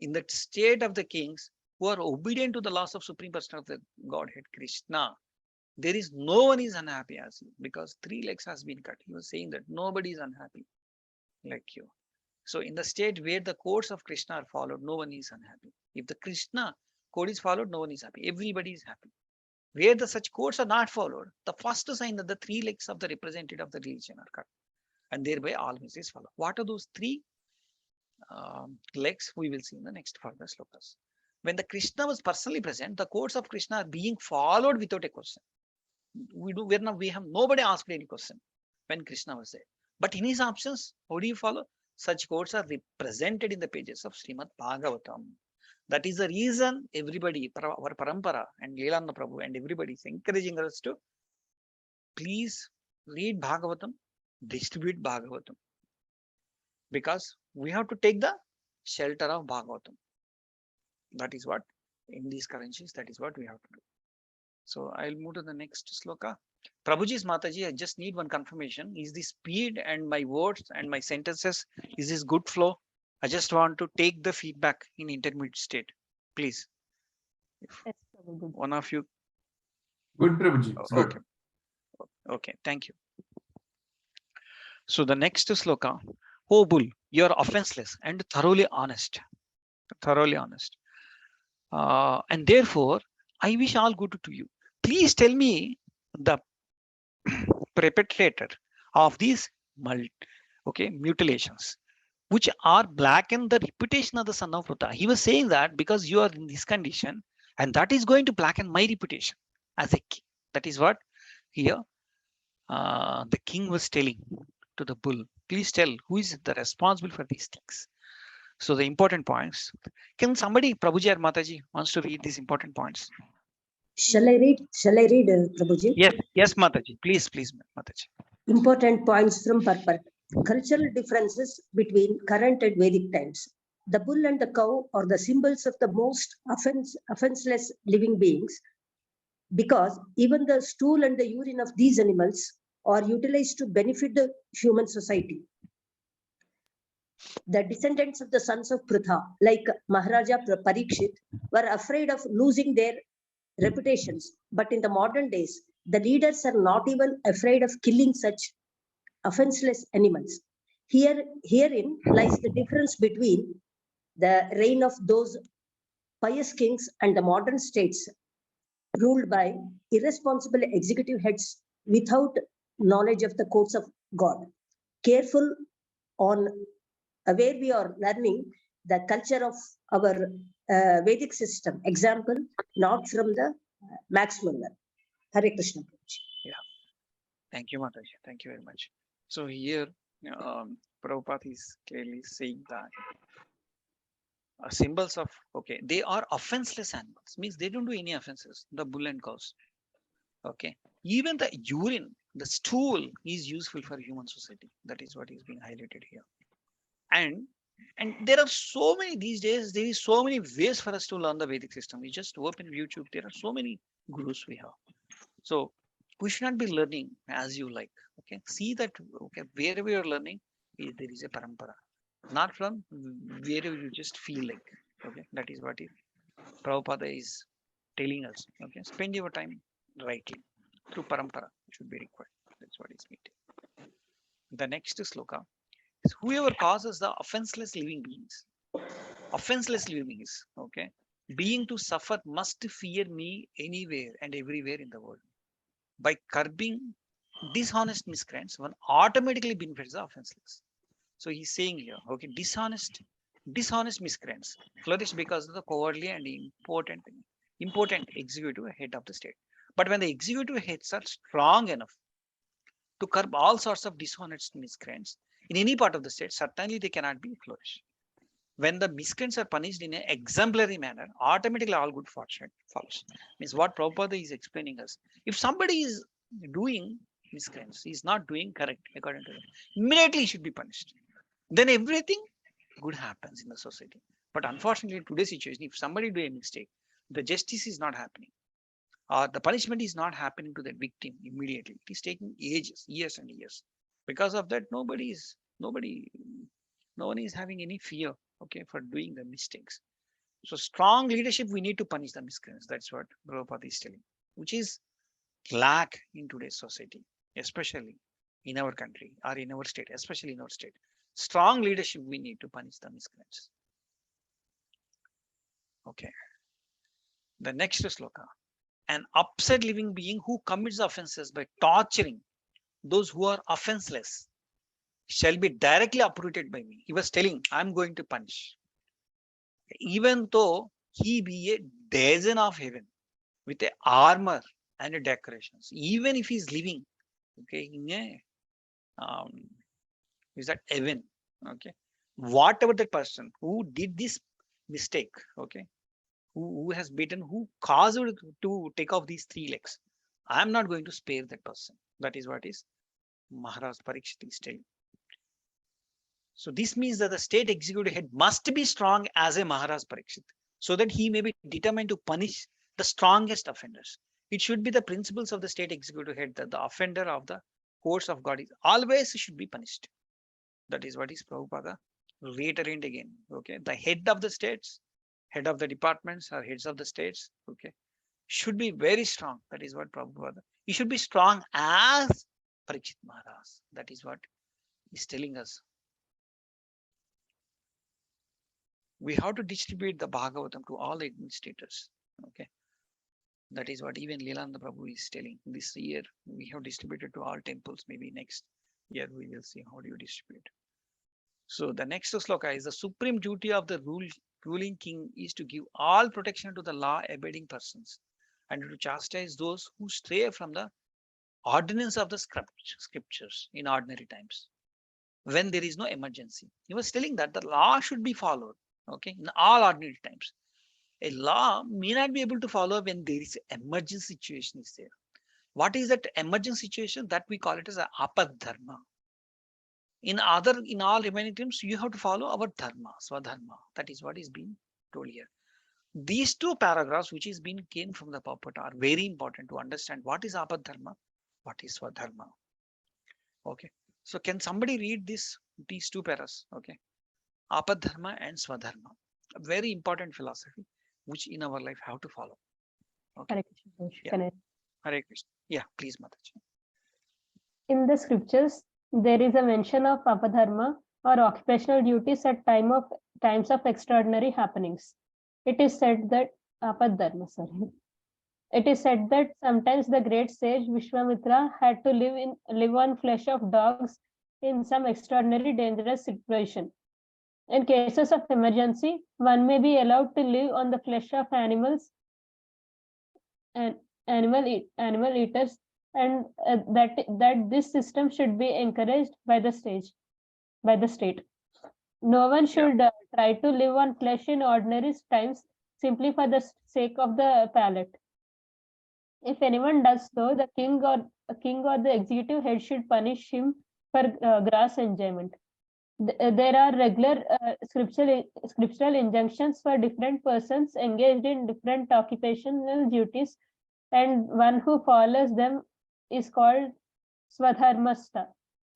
In the state of the kings who are obedient to the laws of Supreme Person of the Godhead Krishna, there is no one is unhappy as you, because 3 legs has been cut. He was saying that nobody is unhappy like you. So in the state where the codes of Krishna are followed, no one is unhappy. If the Krishna code is followed, no one is happy. Everybody is happy. Where such codes are not followed, the first sign that the 3 legs of the representative of the religion are cut. and thereby all miseries follow. What are those three legs? We will see in the next further slokas. When the Krishna was personally present, the codes of Krishna are being followed without a question. We have nobody asked any question when Krishna was there. But in his absence, how do you follow? Such codes are represented in the pages of Srimad Bhagavatam. That is the reason everybody, our Parampara and Lilananda Prabhu and everybody is encouraging us to please read Bhagavatam, distribute Bhagavatam. Because we have to take the shelter of Bhagavatam. That is what, in these currencies, that is what we have to do. So I'll move to the next sloka. Prabhuji's Mataji, I just need one confirmation. Is the speed and my words and my sentences, is this good flow? I just want to take the feedback in intermediate state. Please. If one of you. Good, Prabhuji. It's good. Okay. Okay, thank you. So the next sloka. Oh bull, you're offenseless and thoroughly honest. Thoroughly honest. And therefore, I wish all good to you. Please tell me the perpetrator of these mutilations, which are blacken the reputation of the son of Pruta. He was saying that because you are in this condition, and that is going to blacken my reputation as a king. That is what here the king was telling to the bull. Please tell who is the responsible for these things. So the important points. Can somebody, Prabhuji or Mataji, wants to read these important points? Shall I read, Prabhuji? Yes, Mataji. Please, Mataji. Important points from purport. Cultural differences between current and Vedic times. The bull and the cow are the symbols of the most offenseless living beings, because even the stool and the urine of these animals are utilized to benefit the human society. The descendants of the sons of Prutha, like Maharaja Parikshit, were afraid of losing their reputations. But in the modern days, the leaders are not even afraid of killing such offenseless animals. Herein lies the difference between the reign of those pious kings and the modern states ruled by irresponsible executive heads without knowledge of the courts of God. Careful on where we are learning the culture of our Vedic system. Example, not from the Max Muller. Hare Krishna. Yeah. Thank you, Mataji. Thank you very much. So here, Prabhupada is clearly saying that symbols of, okay, they are offenseless animals, means they don't do any offenses, the bull and cows. Okay. Even the urine, the stool is useful for human society. That is what is being highlighted here. And there are so many these days, there is so many ways for us to learn the Vedic system. We just open YouTube, there are so many gurus we have. So we should not be learning as you like. Okay, see that, okay, wherever you're learning, there is a parampara, not from wherever you just feel like. Okay, that is what Prabhupada is telling us. Okay, spend your time rightly through parampara should be required. That's what is meant. The next sloka is whoever causes the offenseless living beings, okay, being to suffer must fear me anywhere and everywhere in the world. By curbing dishonest miscreants, one automatically benefits the offenseless. So he's saying here, okay, dishonest miscreants flourish because of the cowardly and important executive head of the state. But when the executive heads are strong enough to curb all sorts of dishonest miscreants in any part of the state, certainly they cannot be flourished. When the miscreants are punished in an exemplary manner, automatically all good fortune follows. Means what Prabhupada is explaining us. If somebody is doing miscreants, he is not doing correct according to them, immediately he should be punished. Then everything good happens in the society. But unfortunately, in today's situation, if somebody do a mistake, the justice is not happening, or the punishment is not happening to the victim immediately. It is taking ages, years and years. Because of that, no one is having any fear, okay, for doing the mistakes. So strong leadership, we need to punish the miscreants. That's what Prabhupada is telling, which is lack in today's society, especially in our country or in our state, especially in our state. Strong leadership, we need to punish the miscreants. Okay. The next sloka. An upset living being who commits offenses by torturing those who are offenseless shall be directly uprooted by me. He was telling, I'm going to punish. Even though he be a dozen of heaven with a armor and a decorations, even if he's living, okay, in a is that heaven, okay, whatever the person who did this mistake, okay, who has beaten, who caused to take off these 3 legs, I am not going to spare that person. That is what is Maharaj Parikshit is telling. So this means that the state executive head must be strong as a Maharaj Parikshit, so that he may be determined to punish the strongest offenders. It should be the principles of the state executive head that the offender of the courts of God is always should be punished. That is what is Prabhupada reiterate again. Okay, the head of the states, head of the departments or heads of the states, okay, should be very strong. That is what Prabhupada. He should be strong as Parikshit Maharaj. That is what he's telling us. We have to distribute the Bhagavatam to all administrators. Okay, that is what even Lilananda Prabhu is telling. This year we have distributed to all temples. Maybe next year we will see how do you distribute. So the next sloka is the supreme duty of the ruling king is to give all protection to the law-abiding persons and to chastise those who stray from the ordinance of the scriptures in ordinary times when there is no emergency. He was telling that the law should be followed, okay, in all ordinary times. A law may not be able to follow when there is an emergency situation is there. What is that emergency situation? That we call it as a apad dharma. In all remaining terms, you have to follow our dharma, swadharma. That is what is being told here. These 2 paragraphs, which is being came from the purport, are very important to understand what is apad dharma, what is swadharma. Okay. So can somebody read these 2 paras? Okay. Apad dharma and swadharma. A very important philosophy, which in our life have to follow. Okay. Hare Krishna, Coach. Yeah. Can I- Hare Krishna. Yeah, please, Mataji. In the scriptures, there is a mention of apadharma or occupational duties at times of extraordinary happenings. It is said that apadharma, sorry. It is said that sometimes the great sage Vishwamitra had to live on flesh of dogs in some extraordinary dangerous situation. In cases of emergency, one may be allowed to live on the flesh of animals and animal eaters, and that this system should be encouraged by the state. No one should try to live on flesh in ordinary times simply for the sake of the palate. If anyone does so, the king or the executive head should punish him for gross enjoyment. There are regular scriptural injunctions for different persons engaged in different occupational duties, and one who follows them is called swadharmasta,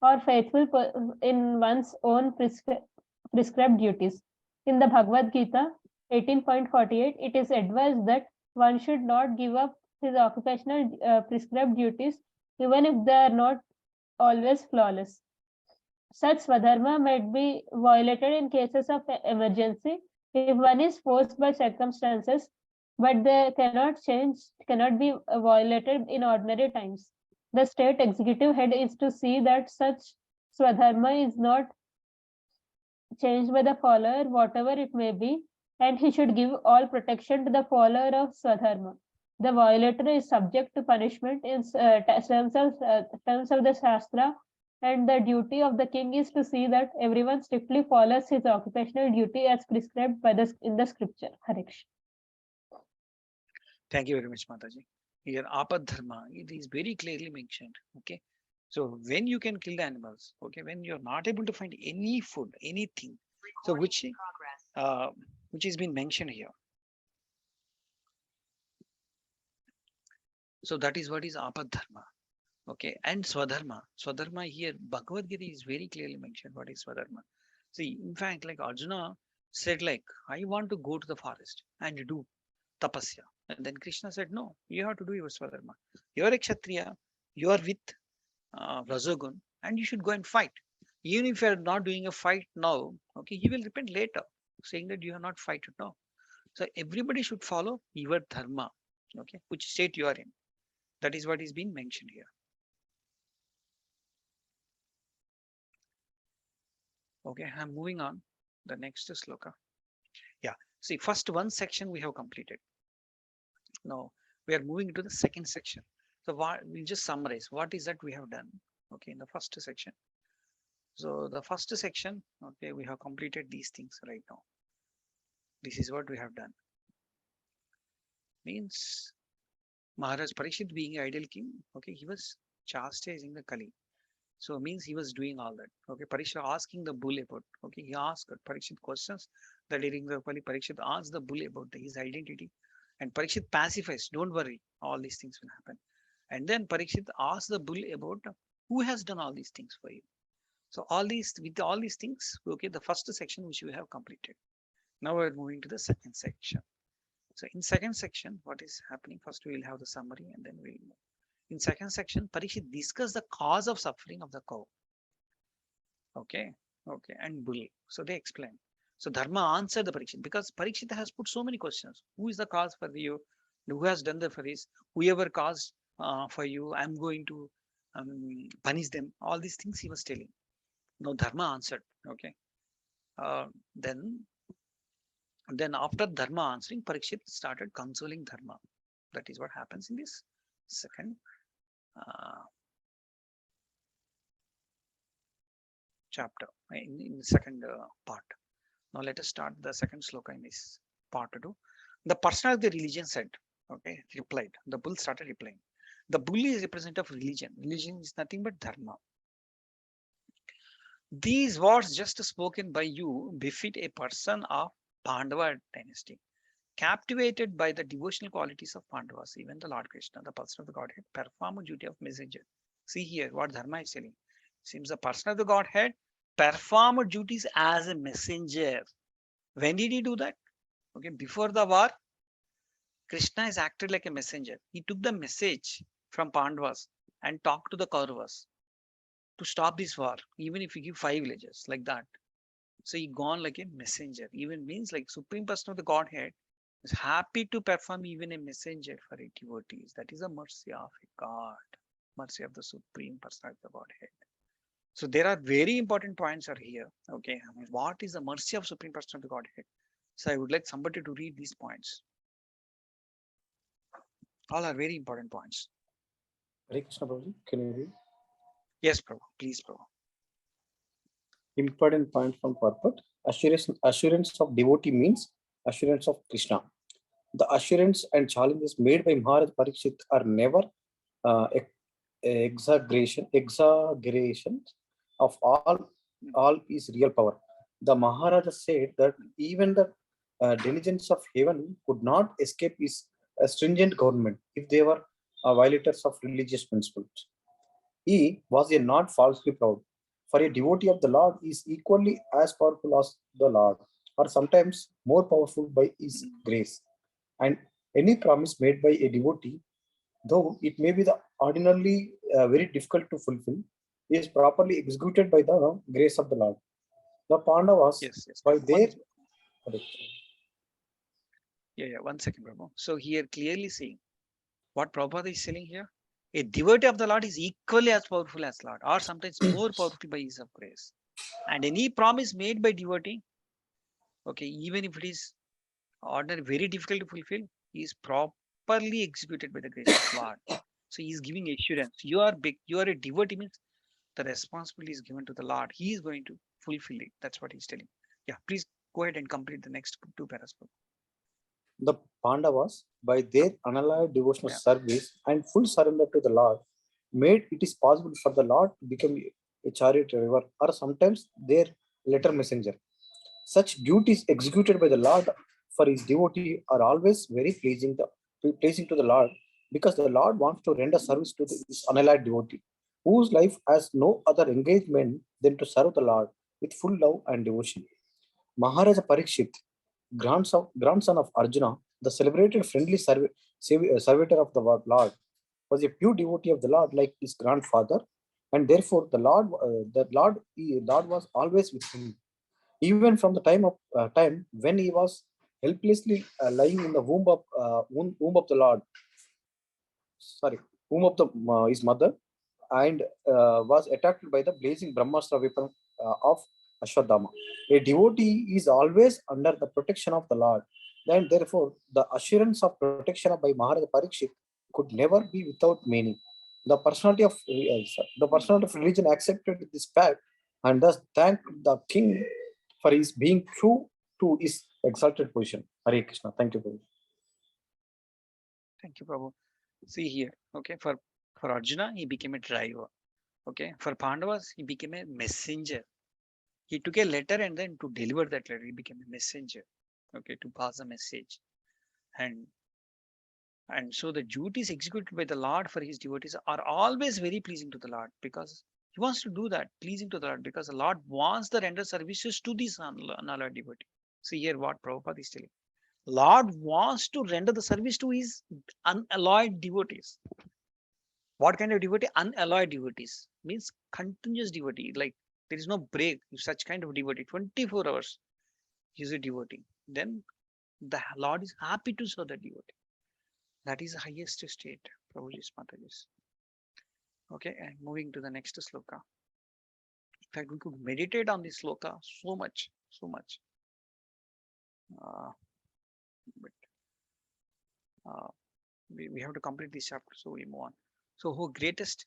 or faithful in one's own prescribed duties. In the Bhagavad Gita 18.48, it is advised that one should not give up his occupational prescribed duties, even if they are not always flawless. Such swadharma might be violated in cases of emergency if one is forced by circumstances, but they cannot be violated in ordinary times. The state executive head is to see that such swadharma is not changed by the follower, whatever it may be, and he should give all protection to the follower of swadharma. The violator is subject to punishment in terms of the Shastra, and the duty of the king is to see that everyone strictly follows his occupational duty as prescribed in the scripture. Hare Krishna. Thank you very much, Mataji. Here, apad dharma, it is very clearly mentioned. Okay. So when you can kill the animals, okay, when you're not able to find any food, anything, so which has been mentioned here. So that is what is apad dharma. Okay, and swadharma. Swadharma here, Bhagavad Gita is very clearly mentioned what is swadharma. See, in fact, like Arjuna said, like, I want to go to the forest and do tapasya. And then Krishna said, no, you have to do your swadharma. You are a kshatriya, you are with Rajogun, and you should go and fight. Even if you are not doing a fight now, okay, you will repent later, saying that you have not fighted now. So everybody should follow your dharma, okay, which state you are in. That is what is being mentioned here. Okay, I'm moving on. The next sloka. Yeah, see, first one section we have completed. Now we are moving to the second section. So what we'll just summarize what is that we have done. Okay, in the first section. So the first section, okay, we have completed these things right now. This is what we have done. Means Maharaj Parikshit being ideal king, okay, he was chastising the Kali. So means he was doing all that. Okay, Parikshit asking the bull about. Okay, he asked Parikshit questions that during the Kali Parikshit asked the bull about his identity, and Parikshit pacifies. Don't worry, all these things will happen. And then Parikshit asked the bull about who has done all these things for you. So all these with all these things, okay, the first section which we have completed. Now we're moving to the second section. So in second section, what is happening? First we will have the summary and then we'll move. In second section, Parikshit discuss the cause of suffering of the cow. Okay, okay, and bull. So they explain. So Dharma answered the Parikshit because Parikshit has put so many questions. Who is the cause for you? Who has done the for this? Whoever caused for you, I'm going to punish them. All these things he was telling. No, Dharma answered. Okay. Uh, then after Dharma answering, Parikshit started consoling Dharma. That is what happens in this second chapter, in the second part. Now let us start the second sloka in this part 2. The person of the religion said, okay, replied. The bull started replying. The bull is representative of religion. Religion is nothing but dharma. These words just spoken by you befit a person of Pandava dynasty, captivated by the devotional qualities of Pandavas. Even the Lord Krishna, the person of the Godhead, perform a duty of messenger. See here what Dharma is telling. Seems the person of the Godhead perform duties as a messenger. When did he do that? Okay, before the war, Krishna is acted like a messenger. He took the message from Pandavas and talked to the Kauravas to stop this war, even if you give 5 villages like that. So he gone like a messenger. Even means like Supreme Person of the Godhead is happy to perform even a messenger for a devotees. That is a mercy of a God, mercy of the Supreme Person of the Godhead. So there are very important points are here. Okay, I mean, what is the mercy of Supreme Person of the Godhead? So I would like somebody to read these points. All are very important points. Hare Krishna Prabhuji, can you read? Yes, Prabhu. Please, Prabhu. Important point from purport. Assurance of devotee means assurance of Krishna. The assurance and challenges made by Maharaj Parikshit are never exaggerations of all is real power. The Maharaja said that even the diligence of heaven could not escape his stringent government if they were violators of religious principles. He was a not falsely proud. For a devotee of the Lord is equally as powerful as the Lord, or sometimes more powerful by his grace. And any promise made by a devotee, though it may be the ordinarily very difficult to fulfill, is properly executed by the grace of the Lord. The Pandavas, Yes, yes. by their Yeah. 1 second, Prabhu. So here clearly saying what Prabhupada is saying here. A devotee of the Lord is equally as powerful as Lord, or sometimes more powerful by His of grace. And any promise made by devotee, okay, even if it is ordinary, very difficult to fulfill, is properly executed by the grace of Lord. So He is giving assurance. You are big. You are a devotee means the responsibility is given to the Lord. He is going to fulfill it. That's what He's telling. Yeah, please go ahead and complete the next 2 paras. the Pandavas, by their unalloyed devotional Yeah. service and full surrender to the Lord, made it is possible for the Lord to become a chariot driver or sometimes their letter messenger. Such duties executed by the Lord for his devotee are always very pleasing to the Lord, because the Lord wants to render service to his unallied devotee, whose life has no other engagement than to serve the Lord with full love and devotion. Maharaja Parikshit, grandson of Arjuna, the celebrated friendly servitor of the Lord, was a pure devotee of the Lord like his grandfather, and therefore the Lord was always with him, even from the time when he was helplessly lying in the womb of the Lord, sorry, womb of his mother, and was attacked by the blazing Brahmastra weapon of Ashwadhama. A devotee is always under the protection of the Lord. Then, therefore, the assurance of protection by Maharaja Parikshit could never be without meaning. The personality of religion accepted this fact and thus thanked the king for his being true to his exalted position. Hare Krishna. Thank you, Prabhu. Thank you, Prabhu. See here, okay, for Arjuna, he became a driver. Okay, for Pandavas, he became a messenger. He took a letter and then to deliver that letter, he became a messenger. Okay, to pass a message. And so the duties executed by the Lord for his devotees are always very pleasing to the Lord, because he wants to do that, pleasing to the Lord, because the Lord wants to render services to these unalloyed devotee. See here what Prabhupada is telling. Lord wants to render the service to his unalloyed devotees. What kind of devotee? Unalloyed devotees. Means continuous devotee. Like there is no break. Such kind of devotee. 24 hours he is a devotee. Then the Lord is happy to serve the devotee. That is the highest state. Prabhuji's Mataji's. Okay, and moving to the next sloka. In fact, we could meditate on this sloka so much. We have to complete this chapter, so we move on. So who greatest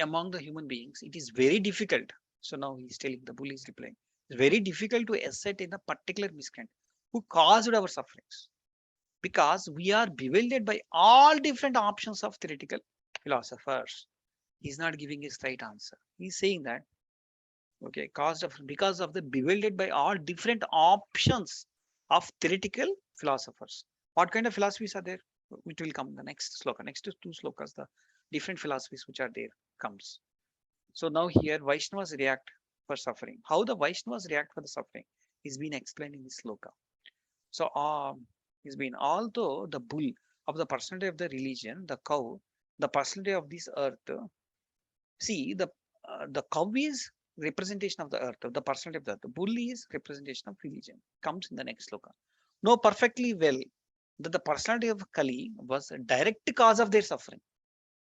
among the human beings? It is very difficult. So now he's telling, the bull is replying. It's very difficult to assert in a particular miscreant who caused our sufferings, because we are bewildered by all different options of theoretical philosophers. He's not giving his right answer. He's saying that, okay, because of the bewildered by all different options of theoretical philosophers. What kind of philosophies are there? Which will come in the next sloka. Next to two slokas, the different philosophies which are there comes. So now here Vaishnavas react for suffering. How the Vaishnavas react for the suffering is being explained in this sloka. So is been, although the bull of the personality of the religion, the cow, the personality of this earth. See, the cow is representation of the earth, of the personality of the earth. The bull is representation of religion. Comes in the next sloka. Know perfectly well that the personality of Kali was a direct cause of their suffering.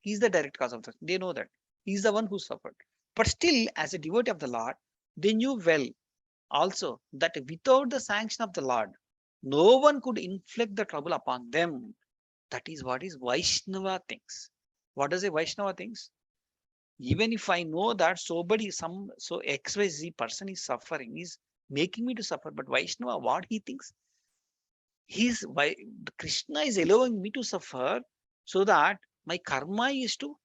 He is the direct cause of that. They know that. He is the one who suffered. But still, as a devotee of the Lord, they knew well also that without the sanction of the Lord, no one could inflict the trouble upon them. That is what is Vaishnava thinks. What does a Vaishnava thinks? Even if I know that somebody, so XYZ person is suffering, is making me to suffer, but Vaishnava, what he thinks? Krishna is allowing me to suffer so that my karma is to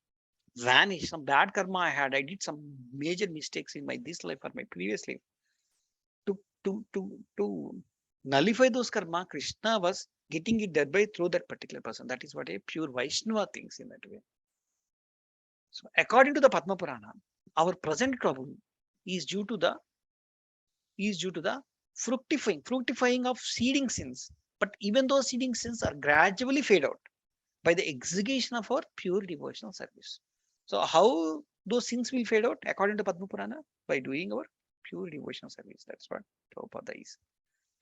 vanish. Some bad karma I had. I did some major mistakes in my this life or my previous life. To nullify those karma, Krishna was getting it thereby through that particular person. That is what a pure Vaishnava thinks in that way. So according to the Padma Purana, our present trouble is due to the fructifying of seeding sins. But even those seeding sins are gradually fade out by the execution of our pure devotional service. So how those sins will fade out according to Padma Purana? By doing our pure devotional service. That's what Prabhupada is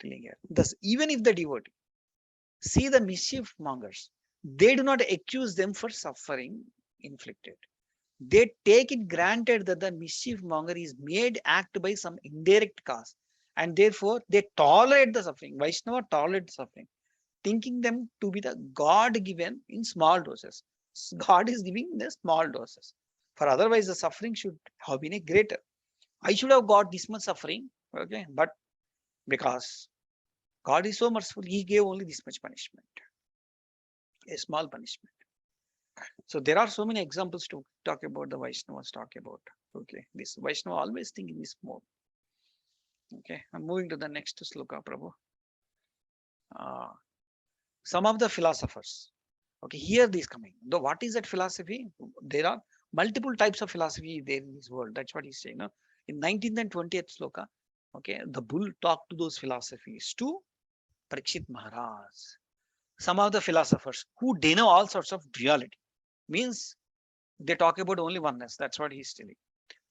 telling here. Thus, even if the devotee see the mischief mongers, they do not accuse them for suffering inflicted. They take it granted that the mischief monger is made act by some indirect cause, and therefore they tolerate the suffering. Vaishnava tolerate suffering, thinking them to be the God given in small doses. God is giving in the small doses. For otherwise, the suffering should have been a greater. I should have got this much suffering, okay, but because God is so merciful, He gave only this much punishment, a small punishment. So there are so many examples to talk about the Vaishnavas talk about. Okay, this Vaishnava always think in this mode. Okay, I'm moving to the next sloka, Prabhu. Some of the philosophers. Okay, here this coming. Though what is that philosophy? There are multiple types of philosophy there in this world. That's what he's saying. No? In 19th and 20th sloka, okay, the bull talked to those philosophies to Parikshit Maharaj. Some of the philosophers who deny all sorts of duality, means they talk about only oneness. That's what he's telling.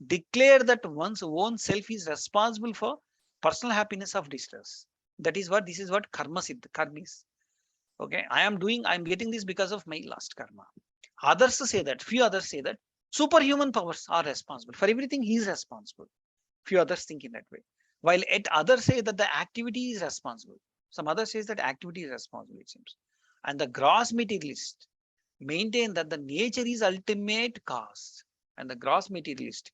Declare that one's own self is responsible for personal happiness of distress. That is what, this is what karma is. Okay, I'm getting this because of my last karma. Others say that, few others say that superhuman powers are responsible. For everything, he is responsible. Few others think in that way. while yet others say that the activity is responsible. Some others says that activity is responsible, it seems. And the gross materialist maintain that the nature is ultimate cause. And the gross materialist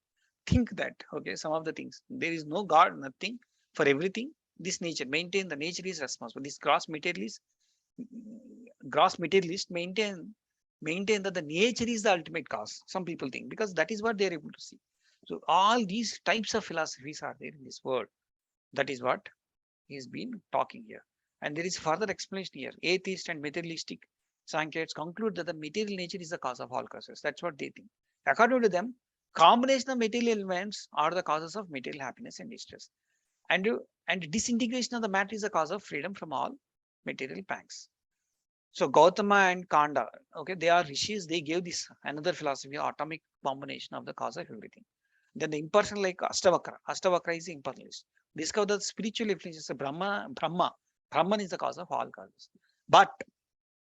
think that, okay, some of the things, there is no God, nothing, for everything, this nature, maintain the nature is responsible. This gross materialist maintain that the nature is the ultimate cause. Some people think, because that is what they are able to see. So all these types of philosophies are there in this world. That is what he's been talking here. And there is further explanation here. Atheist and materialistic Sankhyas conclude that the material nature is the cause of all causes. That's what they think. According to them, combination of material elements are the causes of material happiness and distress. And disintegration of the matter is the cause of freedom from all material pangs. So Gautama and Kanda, okay, they are rishis. They gave this another philosophy, atomic combination of the cause of everything. Then the impersonal, like Astavakra. Astavakra is the impersonalist. Discover the spiritual influences of Brahman is the cause of all causes. But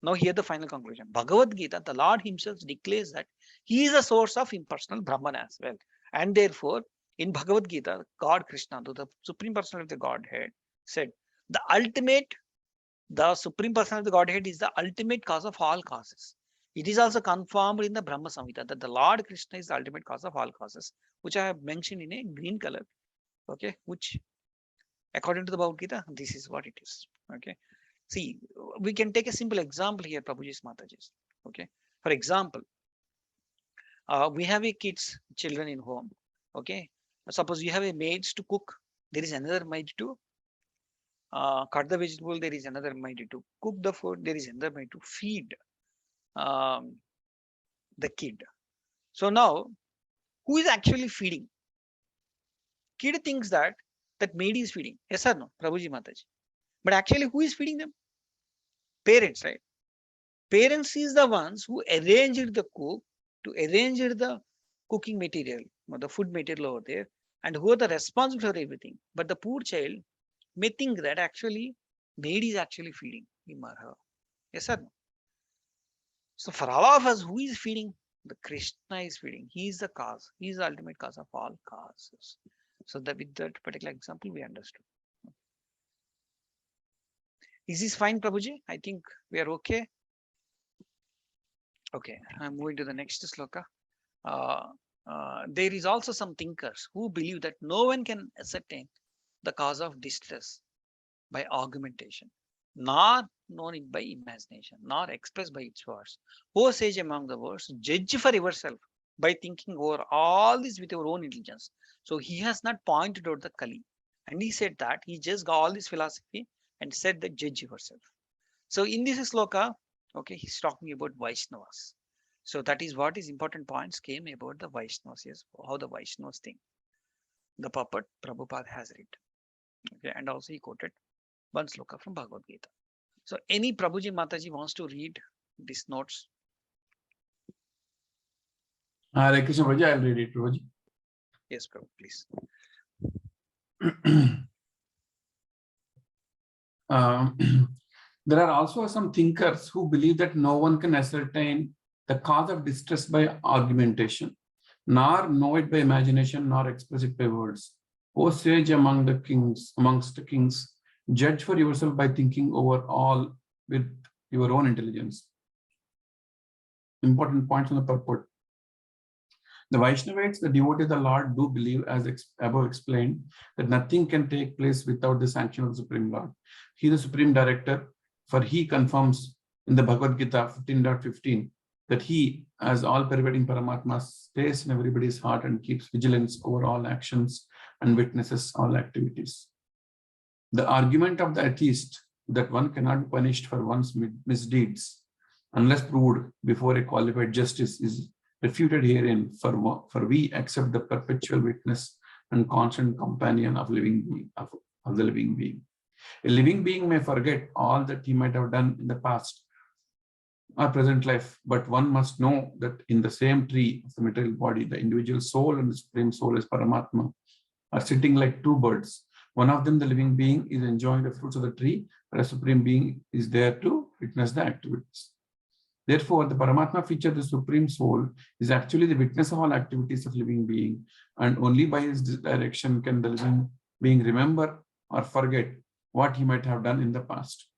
now here the final conclusion. Bhagavad Gita, the Lord himself declares that he is a source of impersonal Brahman as well. And therefore, in Bhagavad Gita, God Krishna, the Supreme Personality of the Godhead, said, the Supreme Personality of the Godhead is the ultimate cause of all causes. It is also confirmed in the Brahma Samhita that the Lord Krishna is the ultimate cause of all causes, which I have mentioned in a green color. Okay, which according to the Bhagavad Gita, this is what it is. Okay. See, we can take a simple example here, Prabhuji's Mataji's. Okay. For example, we have a children in home. Okay. Suppose you have a maids to cook. There is another maid to cut the vegetable. There is another maid to cook the food. There is another maid to feed the kid. So now, who is actually feeding? Kid thinks that maid is feeding. Yes or no, Prabhuji Mataji? But actually, who is feeding them? Parents, right? Parents is the ones who arranged the cook, to arrange the cooking material, the food material over there, and who are the responsible for everything. But the poor child may think that actually maid is actually feeding him or her. Yes or no? So for all of us, who is feeding? The Krishna is feeding. He is the cause. He is the ultimate cause of all causes. So that with that particular example, we understood. Is this fine, Prabhuji? I think we are okay. Okay, I'm moving to the next sloka. There is also some thinkers who believe that no one can ascertain the cause of distress by argumentation, nor known it by imagination, nor expressed by its words. O sage among the words, judge for yourself by thinking over all this with your own intelligence. So he has not pointed out the Kali. And he said that he just got all this philosophy and said that judge yourself. So in this sloka, okay, he's talking about Vaishnavas. So that is what his important points came about the Vaishnavas, yes, how the Vaishnavas think. The puppet Prabhupada has read. Okay, and also he quoted one sloka from Bhagavad Gita. So any Prabhuji Mataji wants to read these notes? Hare Krishna Prabhuji, I'll read it, Prabhuji. Yes, Prabhu, please. There are also some thinkers who believe that no one can ascertain the cause of distress by argumentation, nor know it by imagination, nor express it by words. O sage amongst the kings, judge for yourself by thinking over all with your own intelligence. Important points on the purport. The Vaishnavites, the devotees of the Lord, do believe, as above explained, that nothing can take place without the sanction of the Supreme Lord. He is the Supreme Director, for he confirms in the Bhagavad Gita 15.15 that he, as all pervading Paramatma, stays in everybody's heart and keeps vigilance over all actions and witnesses all activities. The argument of the atheist that one cannot be punished for one's misdeeds unless proved before a qualified justice is refuted herein, for we accept the perpetual witness and constant companion of the living being. A living being may forget all that he might have done in the past or present life, but one must know that in the same tree of the material body, the individual soul and the supreme soul as Paramatma are sitting like two birds. One of them, the living being, is enjoying the fruits of the tree, but a supreme being is there to witness the activities. Therefore, the Paramatma feature, the Supreme Soul, is actually the witness of all activities of living being, and only by his direction can the living being remember or forget what he might have done in the past.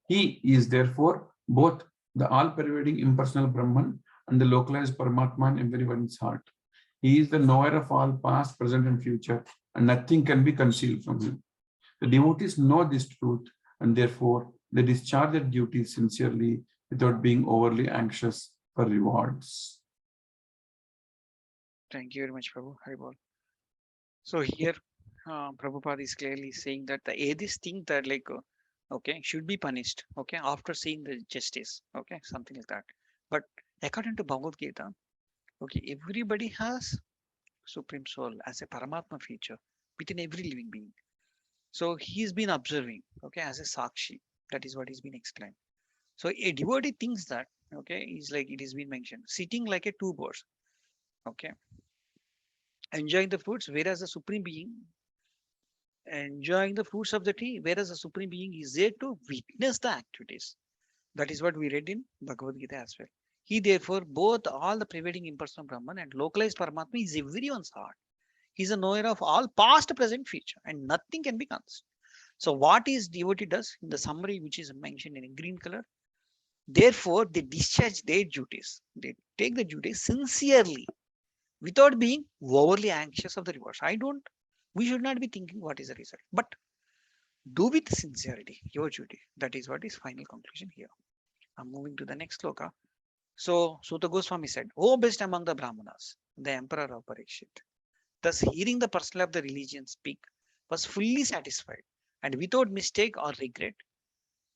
He is therefore both the all-pervading impersonal Brahman and the localized Paramatma in everyone's heart. He is the knower of all past, present, and future, and nothing can be concealed from him. The devotees know this truth, and therefore they discharge their duties sincerely without being overly anxious for rewards. Thank you very much, Prabhu. Haribol. So here, Prabhupada is clearly saying that the atheists think that okay, should be punished, okay, after seeing the justice, okay, something like that. But according to Bhagavad Gita, okay, everybody has Supreme Soul as a Paramatma feature within every living being. So he's been observing, okay, as a Sakshi. That is what he's been explained. So a devotee thinks that, okay, is like it has been mentioned, sitting like a two birds, okay, enjoying the fruits, whereas the Supreme Being enjoying the fruits of the tree, whereas the Supreme Being is there to witness the activities. That is what we read in Bhagavad Gita as well. He therefore, both all the prevailing impersonal Brahman and localized Paramatma is everyone's heart. He's a knower of all past, present, future, and nothing can be concealed. So what is devotee does in the summary, which is mentioned in green color, therefore they discharge their duties. They take the duties sincerely without being overly anxious of the rewards. We should not be thinking what is the result, but do with sincerity your duty. That is what is final conclusion here. I'm moving to the next sloka. So Suta Goswami said, "O best among the Brahmanas, the emperor of Parikshit, thus hearing the personal of the religion speak, was fully satisfied, and without mistake or regret,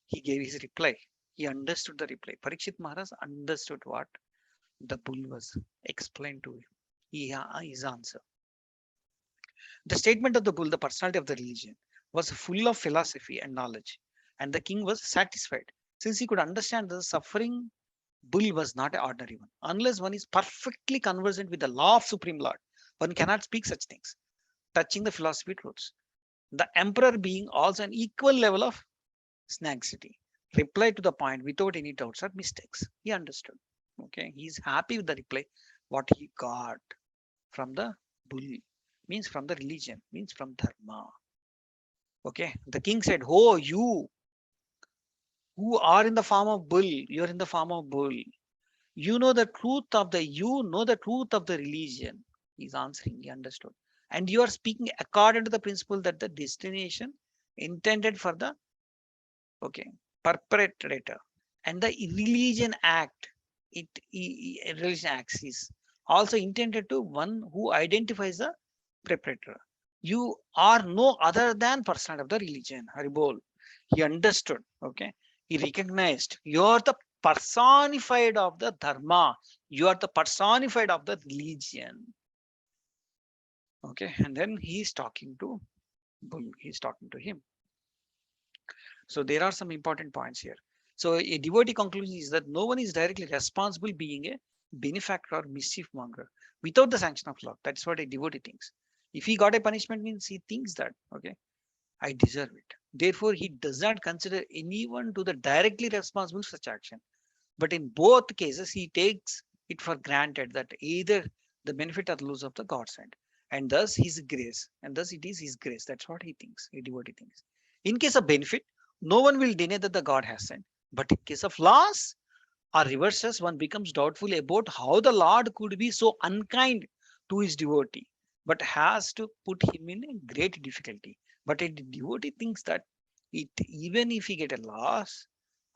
he gave his reply." He understood the reply. Parikshit Maharaj understood what the bull was explained to him. His answer. The statement of the bull, the personality of the religion, was full of philosophy and knowledge, and the king was satisfied, since he could understand the suffering bull was not an ordinary one. Unless one is perfectly conversant with the law of Supreme Lord, one cannot speak such things, touching the philosophy truths. The emperor being also an equal level of sagacity, replied to the point without any doubts or mistakes. He understood. Okay, he's happy with the reply, what he got from the bull, means from the religion, means from dharma. Okay, the king said, "Oh, you who are in the form of bull, you're in the form of bull. You know the truth of the religion." He's answering, he understood. And you are speaking according to the principle that the destination intended for the perpetrator and the religion act, religion acts is also intended to one who identifies the perpetrator. You are no other than person of the religion. Haribol. He understood. Okay. He recognized you are the personified of the dharma. You are the personified of the religion. Okay. And then he's talking to Bull. He's talking to him. So there are some important points here. So a devotee conclusion is that no one is directly responsible being a benefactor or mischief monger without the sanction of law. That's what a devotee thinks. If he got a punishment, means he thinks that, okay, I deserve it. Therefore, he does not consider anyone to the directly responsible for such action. But in both cases, he takes it for granted that either the benefit or loss of the God's hand, and thus his grace, and thus it is his grace. That's what he thinks, a devotee thinks. In case of benefit, no one will deny that the God has sent. But in case of loss or reverses, one becomes doubtful about how the Lord could be so unkind to his devotee, but has to put him in a great difficulty. But a devotee thinks that even if he get a loss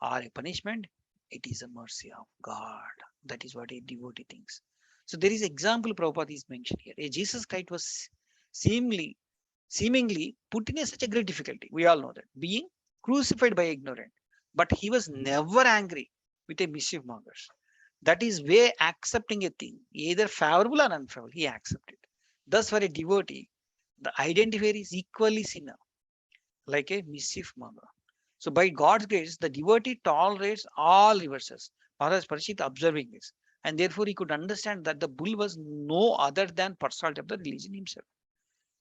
or a punishment, it is a mercy of God. That is what a devotee thinks. So there is example Prabhupada is mentioned here. A Jesus Christ was seemingly put in such a great difficulty. We all know that, being crucified by ignorant, but he was never angry with a mischief mongers. That is way accepting a thing, either favorable or unfavorable, he accepted. Thus, for a devotee, the identifier is equally sinner, like a mischief monger. So by God's grace, the devotee tolerates all reverses. Maharaj Parikshit observing this, and therefore he could understand that the bull was no other than personality of the religion himself.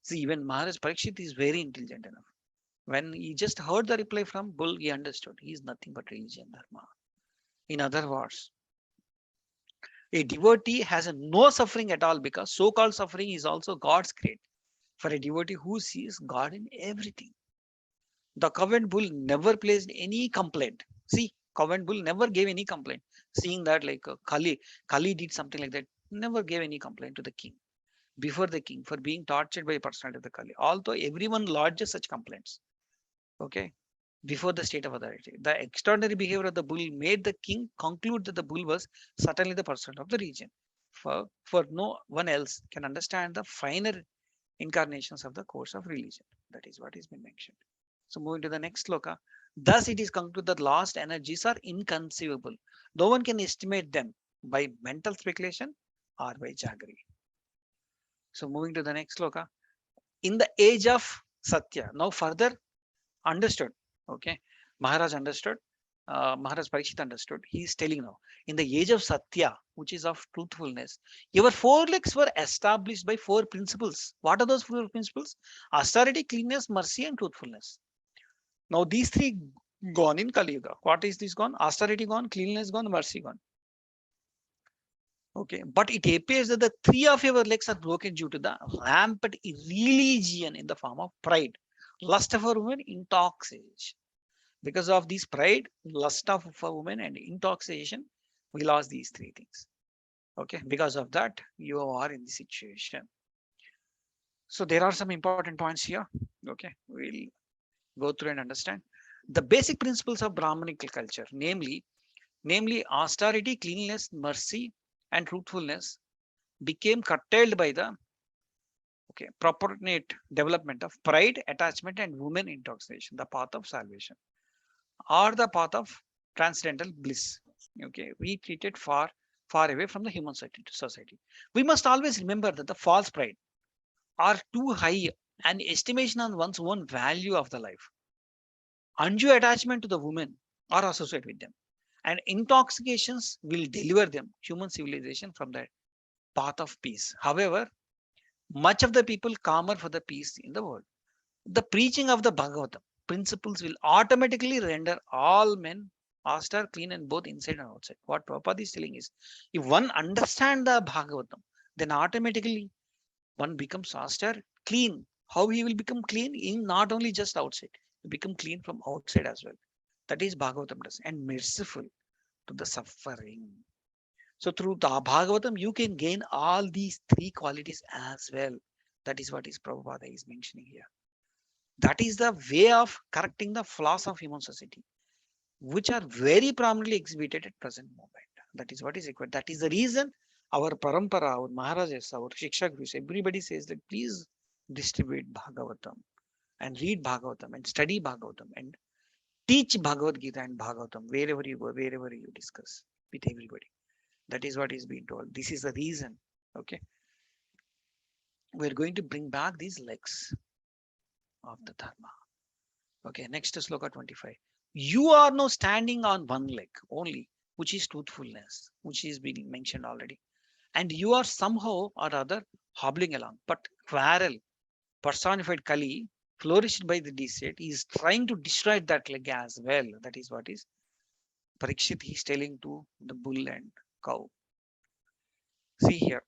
See, even Maharaj Parikshit is very intelligent enough. When he just heard the reply from bull, he understood he is nothing but religion, dharma. In other words, a devotee has no suffering at all because so-called suffering is also God's create for a devotee who sees God in everything. The covenant bull never placed any complaint. See, covenant bull never gave any complaint. Seeing that like Kali did something like that, never gave any complaint to the king. Before the king for being tortured by a personality of the Kali. Although everyone lodges such complaints. Okay. Before the state of authority. The extraordinary behavior of the bull made the king conclude that the bull was certainly the person of the region. For no one else can understand the finer incarnations of the course of religion. That is what has been mentioned. So moving to the next sloka. Thus it is concluded that lost energies are inconceivable. No one can estimate them by mental speculation or by jaggery. So moving to the next sloka. In the age of Satya, now further understood. Okay. Maharaj understood. Maharaj Parikshit understood. He is telling now, in the age of Satya, which is of truthfulness, your four legs were established by four principles. What are those four principles? Austerity, cleanness, mercy, and truthfulness. Now these three gone in Kali Yuga. What is this gone? Austerity gone, cleanliness gone, mercy gone. Okay, but it appears that the three of your legs are broken due to the rampant religion in the form of pride, lust for women, intoxication. Because of this pride, lust of for women, and intoxication, we lost these three things. Okay, because of that, you are in the situation. So there are some important points here. Okay, we'll go through and understand the basic principles of Brahmanical culture, namely austerity, cleanliness, mercy, and truthfulness became curtailed by the proportionate development of pride, attachment, and women intoxication, the path of salvation, or the path of transcendental bliss. Okay, we treated far away from the human society. We must always remember that the false pride are too high an estimation on one's own value of the life. Undue attachment to the women or associate with them, and intoxications will deliver them, human civilization, from the path of peace. However, much of the people calmer for the peace in the world. The preaching of the Bhagavatam principles will automatically render all men austere, clean, and both inside and outside. What Prabhupada is telling is, if one understands the Bhagavatam, then automatically one becomes austere, clean. How he will become clean? In not only just outside, he become clean from outside as well. That is Bhagavatam does, and merciful to the suffering. So through the Bhagavatam, you can gain all these three qualities as well. That is what is Prabhupada is mentioning here. That is the way of correcting the flaws of human society, which are very prominently exhibited at present moment. That is what is required. That is the reason our parampara, our Maharajas, our Shiksha Gurus, everybody says that please distribute Bhagavatam and read Bhagavatam and study Bhagavatam and teach Bhagavad Gita and Bhagavatam wherever you go, wherever you discuss with everybody. That is what is being told. This is the reason. Okay. We're going to bring back these legs of the Dharma. Okay, next is sloka 25. You are now standing on one leg only, which is truthfulness, which is being mentioned already. And you are somehow or other hobbling along. But quarrel, personified Kali, flourished by the deceit, is trying to destroy that leg as well. That is what is Parikshit is telling to the bull and cow. See here.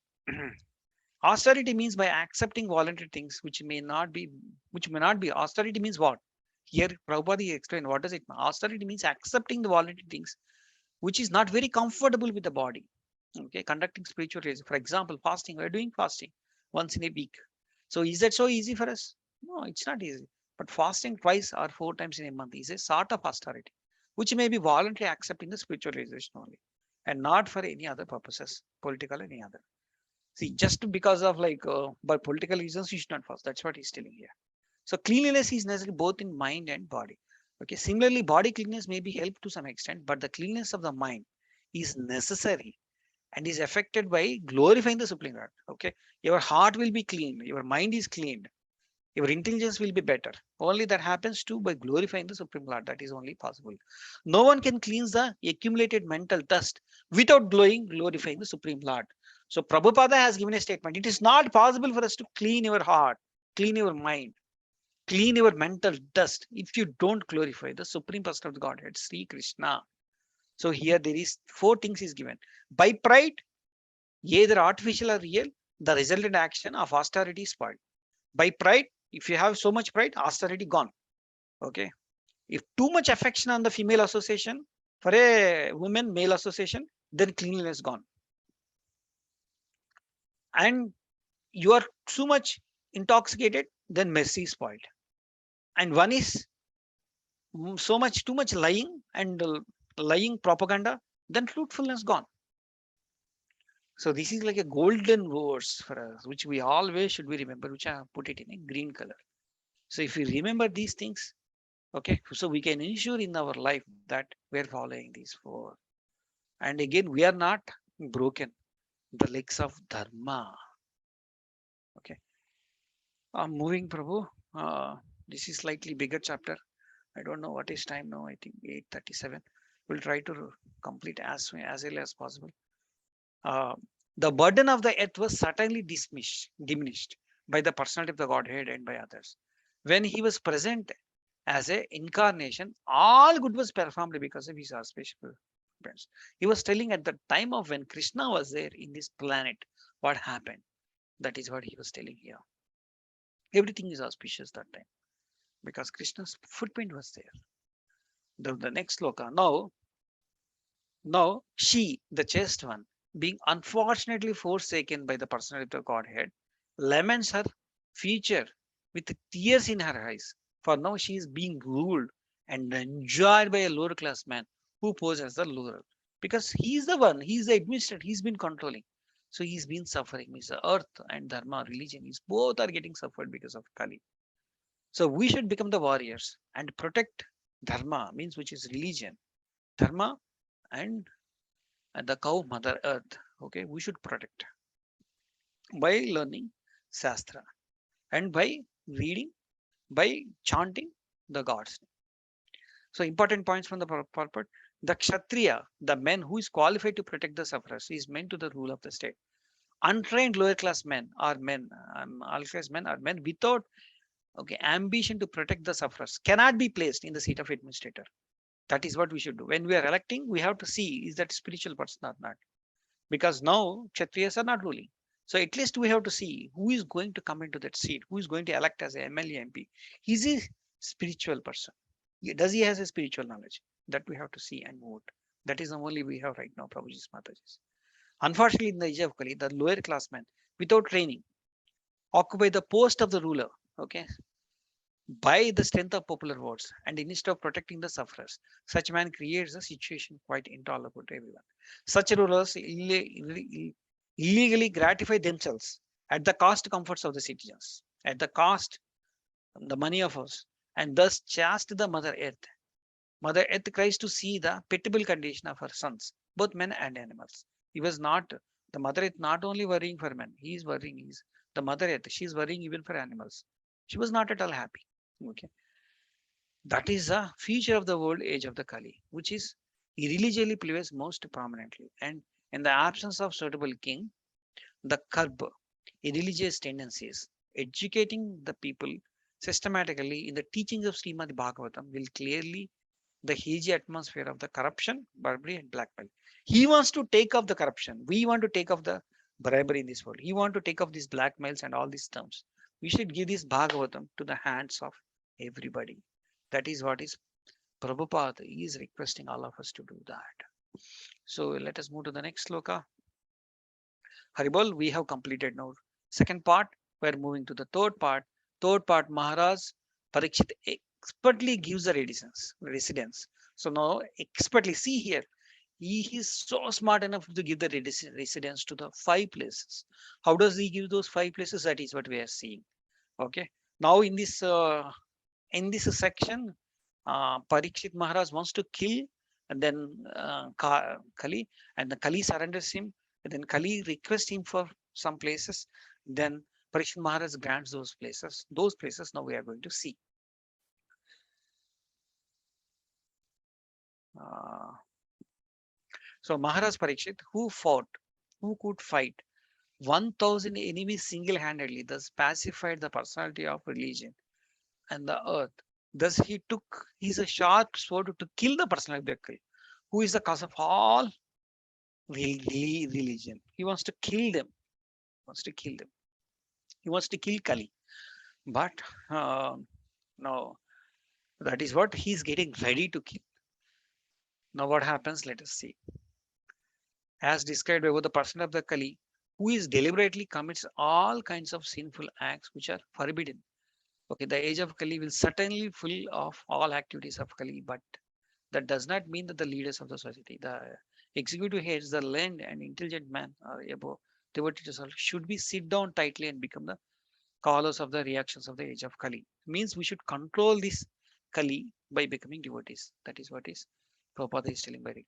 Austerity means by accepting voluntary things which may not be. Austerity means what? Here Prabhupada explained what does it mean. Austerity means accepting the voluntary things which is not very comfortable with the body. Okay, conducting spiritual race. For example, fasting. We're doing fasting once in a week. So is that so easy for us? No, it's not easy. But fasting twice or 4 times in a month is a sort of austerity, which may be voluntary accepting the spiritual realization only, and not for any other purposes, political or any other. See, just because of by political reasons, you should not fast. That's what he's telling here. So cleanliness is necessary both in mind and body. Okay. Similarly, body cleanliness may be helped to some extent, but the cleanliness of the mind is necessary and is affected by glorifying the Supreme Lord. Okay. Your heart will be clean. Your mind is cleaned. Your intelligence will be better. Only that happens too by glorifying the Supreme Lord. That is only possible. No one can cleanse the accumulated mental dust without glorifying the Supreme Lord. So Prabhupada has given a statement. It is not possible for us to clean your heart, clean your mind, clean your mental dust if you don't glorify the Supreme Person of the Godhead, Sri Krishna. So here there is 4 things is given. By pride, either artificial or real, the resultant action of austerity is spoiled. By pride, if you have so much pride, austerity gone. Okay. If too much affection on the female association, for a woman male association, then cleanliness gone. And you are too much intoxicated, then mercy is spoiled. And one is so much, too much lying and lying propaganda, then fruitfulness gone. So this is like a golden words for us, which we always should be remember, which I have put it in a green color. So if we remember these things, okay, so we can ensure in our life that we're following these four. And again, we are not broken the legs of dharma. Okay. Moving Prabhu. This is slightly bigger chapter. I don't know what is time now. I think 8:37. We'll try to complete as early as possible. The burden of the earth was certainly diminished by the personality of the Godhead and by others. When he was present as a incarnation, all good was performed because of his auspicious friends. He was telling at the time of when Krishna was there in this planet, what happened. That is what he was telling here. Everything is auspicious that time because Krishna's footprint was there. The next sloka. Now she, the chaste one, being unfortunately forsaken by the personality of Godhead, laments her future with tears in her eyes. For now she is being ruled and enjoyed by a lower class man who poses as the lower. Because he is the one, he is the administrator, he's been controlling. So he's been suffering. Means the earth and dharma, religion, is both are getting suffered because of Kali. So we should become the warriors and protect dharma, means which is religion. Dharma and the cow mother earth. Okay, we should protect by learning Shastra and by reading, by chanting the gods. So important points from the purport. The Kshatriya, the man who is qualified to protect the sufferers, is meant to the rule of the state. Untrained lower class men are men, all class men are men without ambition to protect the sufferers, cannot be placed in the seat of administrator. That is what we should do. When we are electing, we have to see is that spiritual person or not. Because now Kshatriyas are not ruling. So at least we have to see who is going to come into that seat, who is going to elect as a MLA MP. Is he a spiritual person? Does he has a spiritual knowledge? That we have to see and vote. That is the only we have right now, Prabhuji's Matajis. Unfortunately, in the age of Kali, the lower class men, without training, occupy the post of the ruler, okay, by the strength of popular votes, and instead of protecting the sufferers, such man creates a situation quite intolerable to everyone. Such rulers illegally gratify themselves at the cost comforts of the citizens, at the cost the money of us, and thus chaste the Mother Earth. Mother Earth cries to see the pitiable condition of her sons, both men and animals. He was not the Mother Earth not only worrying for men, he is worrying. He's the Mother Earth. She is worrying even for animals. She was not at all happy. Okay, that is the feature of the world age of the Kali, which is religiously prevails most prominently. And in the absence of suitable king, the curb religious tendencies, educating the people systematically in the teachings of Srimad Bhagavatam will clearly the hazy atmosphere of the corruption, bribery, and blackmail. He wants to take off the corruption. We want to take off the bribery in this world. He want to take off these blackmails and all these terms. We should give this Bhagavatam to the hands of everybody. That is what is Prabhupada is requesting all of us to do that. So let us move to the next sloka. Haribol, we have completed now. Second part, we're moving to the third part. Third part, Maharaj Parikshit expertly gives the residence. So now expertly see here, he is so smart enough to give the residence to the 5 places. How does he give those 5 places? That is what we are seeing. Okay. Now in this section, Parikshit Maharaj wants to kill and then Kali, and the Kali surrenders him. And then Kali requests him for some places. Then Parikshit Maharaj grants those places. Those places now we are going to see. So Maharaj Parikshit, who could fight 1,000 enemies single-handedly, thus pacified the personality of religion and the earth. Thus he took his sharp sword to kill the personality of Kali, who is the cause of all religion. He wants to kill them. He wants to kill Kali. But now that is what he's getting ready to kill. Now what happens? Let us see. As described above, the person of the Kali who is deliberately commits all kinds of sinful acts which are forbidden. Okay, the age of Kali will certainly full of all activities of Kali, but that does not mean that the leaders of the society, the executive heads, the learned and intelligent man or above devoted to should be sit down tightly and become the callers of the reactions of the age of Kali. Means we should control this Kali by becoming devotees. That is what is Prabhupada is telling by it.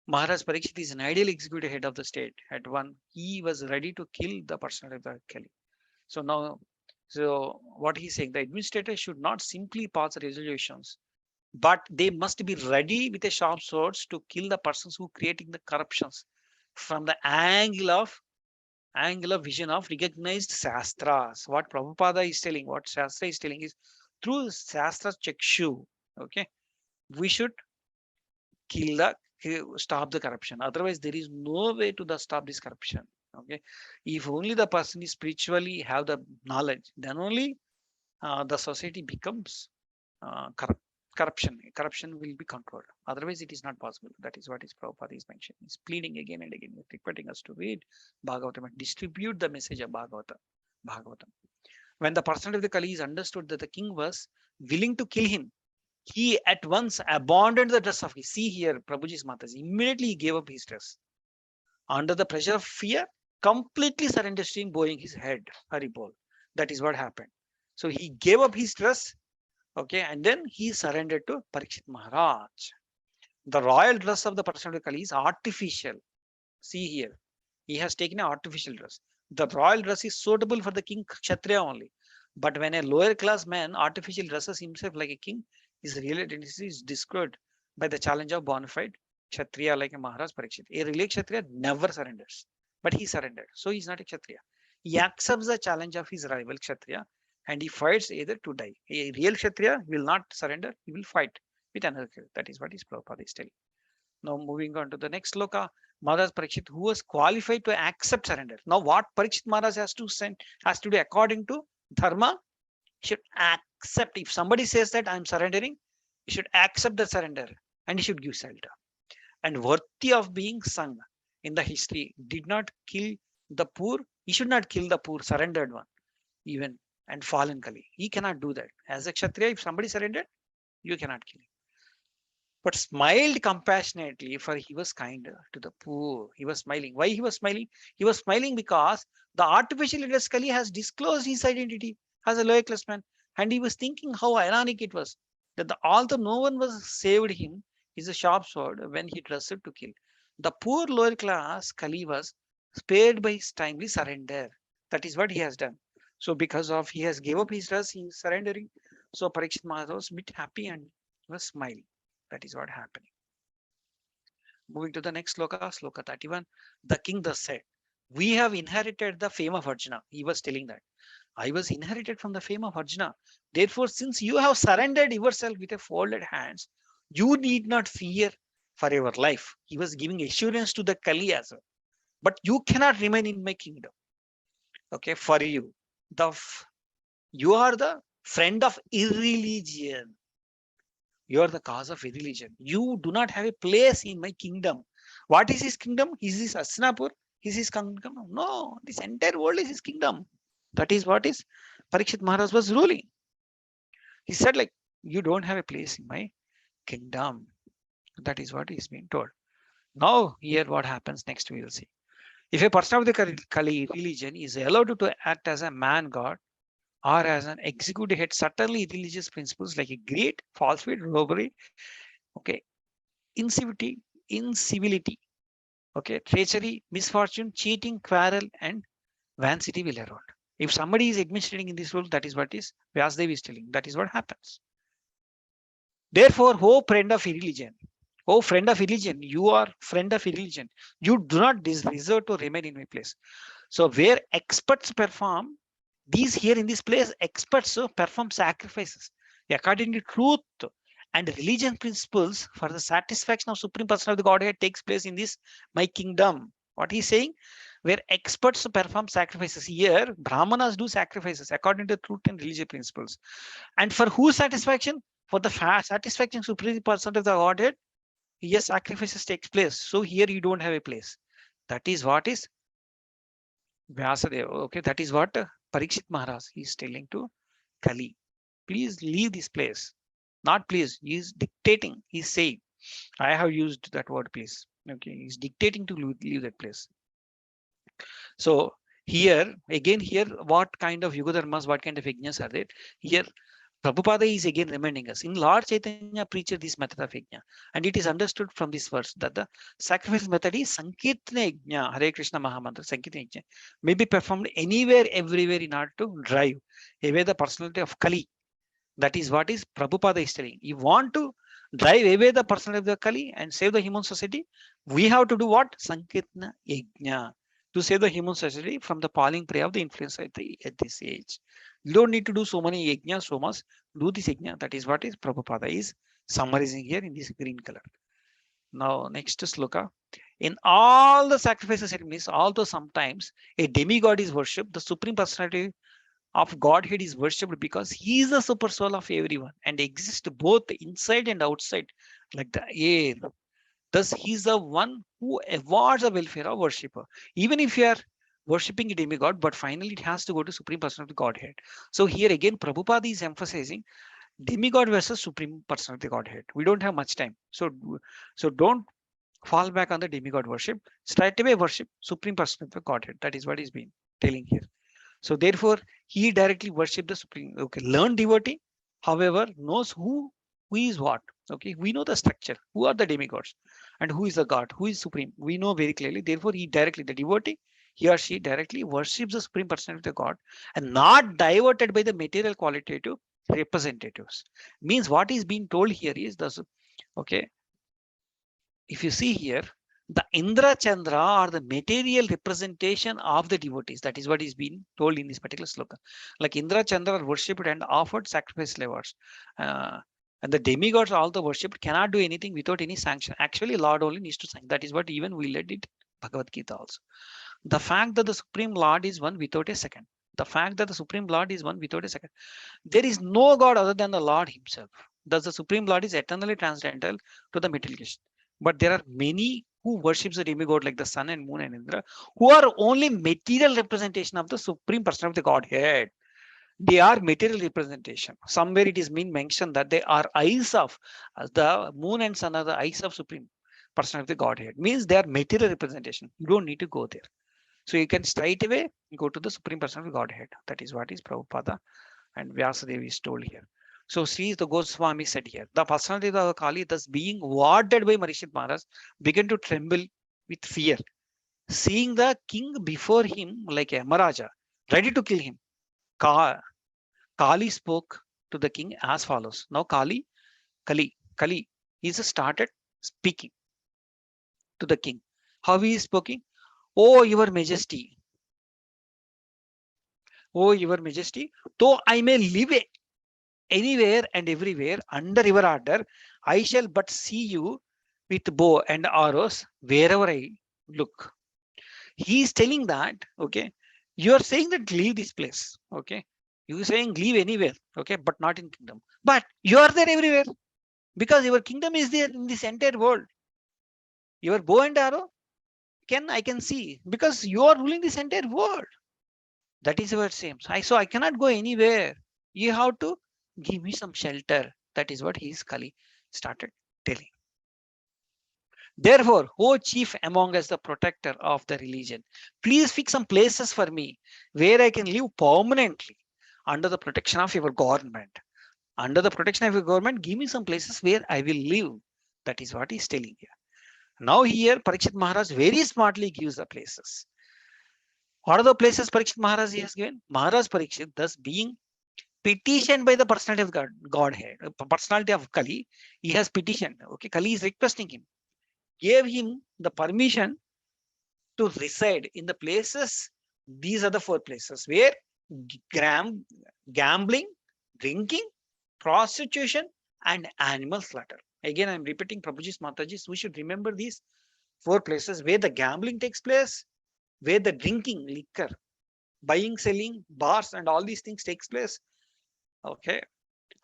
Maharaj Parikshit is an ideal executive head of the state. At one, he was ready to kill the personality of the Kali. So now, so what he's saying, the administrators should not simply pass resolutions, but they must be ready with a sharp swords to kill the persons who creating the corruptions from the angle of vision of recognized shastras. What Prabhupada is telling, what Shastra is telling is through Shastra Chakshu, okay, we should kill the stop the corruption. Otherwise, there is no way to the stop this corruption. Okay, if only the person is spiritually have the knowledge, then only the society becomes corrupt. Corruption will be controlled. Otherwise, it is not possible. That is what is Prabhupada is mentioning. He's pleading again and again, requesting us to read Bhagavatam and distribute the message of Bhagavatam. When the person of the Kali is understood that the king was willing to kill him, he at once abandoned the dress of his. See here, Prabhuji's Mataji. Immediately he gave up his dress. Under the pressure of fear, completely surrendered to him, bowing his head. Haribol. That is what happened. So he gave up his dress. Okay, and then he surrendered to Parikshit Maharaj. The royal dress of the person of the Kali is artificial. See here, he has taken an artificial dress. The royal dress is suitable for the king Kshatriya only. But when a lower class man artificial dresses himself like a king, his real identity is destroyed by the challenge of bona fide Kshatriya like a Maharaj Parikshit. A real Kshatriya never surrenders, but he surrendered. So he is not a Kshatriya. He accepts the challenge of his rival Kshatriya and he fights either to die. A real Kshatriya will not surrender, he will fight with another Kshatriya. That is what his Prabhupada is telling. Now moving on to the next sloka, Maharaj Parikshit, who was qualified to accept surrender. Now what Parikshit Maharaj has to do according to Dharma, he should accept. If somebody says that I'm surrendering, he should accept the surrender and he should give shelter. And worthy of being sung in the history, did not kill the poor. He should not kill the poor, surrendered one, even and fallen Kali. He cannot do that. As a Kshatriya, if somebody surrendered, you cannot kill him. But smiled compassionately, for he was kind to the poor. He was smiling. Why he was smiling? He was smiling because the artificial leader Kali has disclosed his identity as a lower class man. And he was thinking how ironic it was that although no one was saved him, is a sharp sword when he dressed to kill. The poor lower class Kali was spared by his timely surrender. That is what he has done. So because of he has gave up his dress, he is surrendering. So Parikshit Maharaj was a bit happy and was smiling. That is what happening. Moving to the next sloka, sloka 31. The king thus said, we have inherited the fame of Arjuna. He was telling that. I was inherited from the fame of Arjuna. Therefore, since you have surrendered yourself with a folded hands, you need not fear for your life. He was giving assurance to the Kali as well. But you cannot remain in my kingdom. Okay, for you. You are the friend of irreligion. You are the cause of irreligion. You do not have a place in my kingdom. What is his kingdom? Is this Asnapur? Is his kingdom? No, this entire world is his kingdom. That is what is Parikshit Maharaj was ruling. He said like, you don't have a place in my kingdom. That is what is being told. Now here what happens next we will see. If a person of the Kali religion is allowed to act as a man god or as an executive head, certainly religious principles like a greed, falsehood, robbery, okay, incivility, okay, treachery, misfortune, cheating, quarrel, and vanity will erode. If somebody is administrating in this role, that is what is Vyasdev is telling. That is what happens. Therefore, oh friend of religion, oh friend of religion, you are friend of religion. You do not deserve to remain in my place. So where experts perform, these here in this place, experts perform sacrifices according to truth and religion principles for the satisfaction of Supreme Person of the Godhead takes place in this my kingdom. What he's saying, where experts perform sacrifices. Here, Brahmanas do sacrifices according to truth and religious principles. And for whose satisfaction? For the satisfaction supreme person of the Godhead, here sacrifices takes place. So here you don't have a place. That is what is Vyasadeva. Okay, that is what Parikshit Maharaj is telling to Kali. Please leave this place. Not please, he is dictating, he's saying. I have used that word please. Okay, he's dictating to leave that place. So here, again here, what kind of Yuga Dharmas, what kind of yajnas are there? Here, Prabhupada is again reminding us. In Lord Chaitanya preached this method of yajna. And it is understood from this verse that the sacrifice method is Sankirtana yajna, Hare Krishna Mahamantra, Sankirtana yajna, may be performed anywhere, everywhere in order to drive away the personality of Kali. That is what is Prabhupada is telling. You want to drive away the personality of the Kali and save the human society, we have to do what? Sankirtana yajna. To save the human society from the falling prey of the influence at this age. You don't need to do so many yajna, so much. Do this yajna. That is what is Prabhupada is summarizing here in this green color. Now, next sloka. In all the sacrifices ceremonies, although sometimes a demigod is worshipped, the supreme personality of Godhead is worshipped because he is the super soul of everyone and exists both inside and outside, like the air. Thus, he is the one who awards the welfare of worshipper. Even if you are worshipping a demigod, but finally it has to go to Supreme Person of the Godhead. So here again, Prabhupada is emphasizing demigod versus Supreme Person of the Godhead. We don't have much time. So don't fall back on the demigod worship. Straight away worship Supreme Person of the Godhead. That is what he's been telling here. So therefore, he directly worshipped the Supreme. Okay, learned devotee, however, knows who is what. Okay, we know the structure. Who are the demigods, and who is the God? Who is supreme? We know very clearly. Therefore, he directly, the devotee, he or she directly worships the Supreme Personality of the God, and not diverted by the material qualitative representatives. Means what is being told here is the okay. If you see here, the Indra Chandra or the material representation of the devotees. That is what is being told in this particular sloka. Like Indra Chandra are worshipped and offered sacrifice levers. And the demigods are also worshipped, cannot do anything without any sanction. Actually, Lord only needs to sanction. That is what even we led it Bhagavad Gita also. The fact that the Supreme Lord is one without a second. The fact that the Supreme Lord is one without a second. There is no God other than the Lord himself. Thus, the Supreme Lord is eternally transcendental to the material creation. But there are many who worships the demigod like the sun and moon and Indra, who are only material representation of the Supreme Person of the Godhead. They are material representation. Somewhere it is being mentioned that they are eyes of the moon and sun are the eyes of Supreme Person of the Godhead. Means they are material representation. You don't need to go there. So you can straight away go to the Supreme Person of the Godhead. That is what is Prabhupada and Vyasadeva is told here. So Sri the Goswami said here, the personality of Kali, thus being warded by Parikshit Maharaj, began to tremble with fear, seeing the king before him like a Maharaja, ready to kill him. Kali spoke to the king as follows. Now Kali is started speaking to the king. How he is speaking? Oh, your majesty. Oh, your majesty, though I may live anywhere and everywhere under your order, I shall but see you with bow and arrows wherever I look. He is telling that, okay, you are saying that leave this place, okay. You are saying leave anywhere, okay, but not in kingdom. But you are there everywhere because your kingdom is there in this entire world. Your bow and arrow I can see because you are ruling this entire world. That is what it seems. So I cannot go anywhere. You have to give me some shelter. That is what his Kali started telling. Therefore, O chief among us, the protector of the religion, please fix some places for me where I can live permanently under the protection of your government. Under the protection of your government, give me some places where I will live. That is what he's telling here. Now here, Parikshit Maharaj very smartly gives the places. What are the places Parikshit Maharaj has given? Maharaj Parikshit, thus being petitioned by the personality of Godhead, personality of Kali, he has petitioned. Okay, Kali is requesting him, gave him the permission to reside in the places. These are the 4 places where gambling, drinking, prostitution, and animal slaughter. Again, I'm repeating Prabhuji's Mataji's. We should remember these 4 places where the gambling takes place, where the drinking liquor, buying, selling, bars, and all these things takes place. Okay,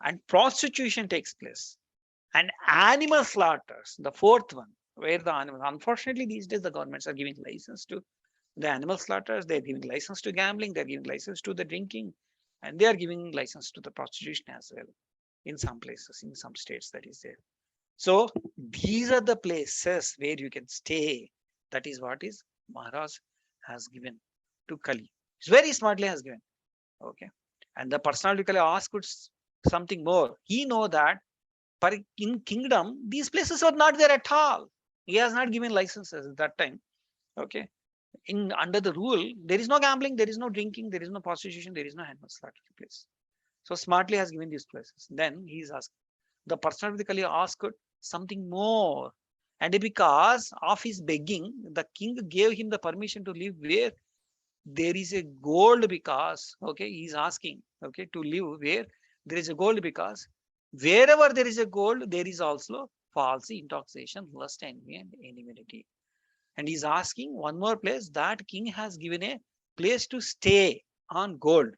and prostitution takes place, and animal slaughters, the fourth one, where the animals, unfortunately these days the governments are giving license to the animal slaughters, they're giving license to gambling, they're giving license to the drinking, and they are giving license to the prostitution as well in some places, in some states that is there. So these are the places where you can stay. That is what is Maharaj has given to Kali. It's very smartly has given. Okay. And the personality Kali asked something more. He know that in kingdom, these places are not there at all. He has not given licenses at that time. Okay. Under the rule, there is no gambling, there is no drinking, there is no prostitution, there is no animal slaughter place. So smartly has given these places. Then he is asked. The personality Kali asked something more. And because of his begging, the king gave him the permission to live where there is a gold, because, okay, he is asking, okay, to live where there is a gold, because wherever there is a gold, there is also false intoxication, lust, envy, and enmity. And he's asking one more place, that king has given a place to stay on gold.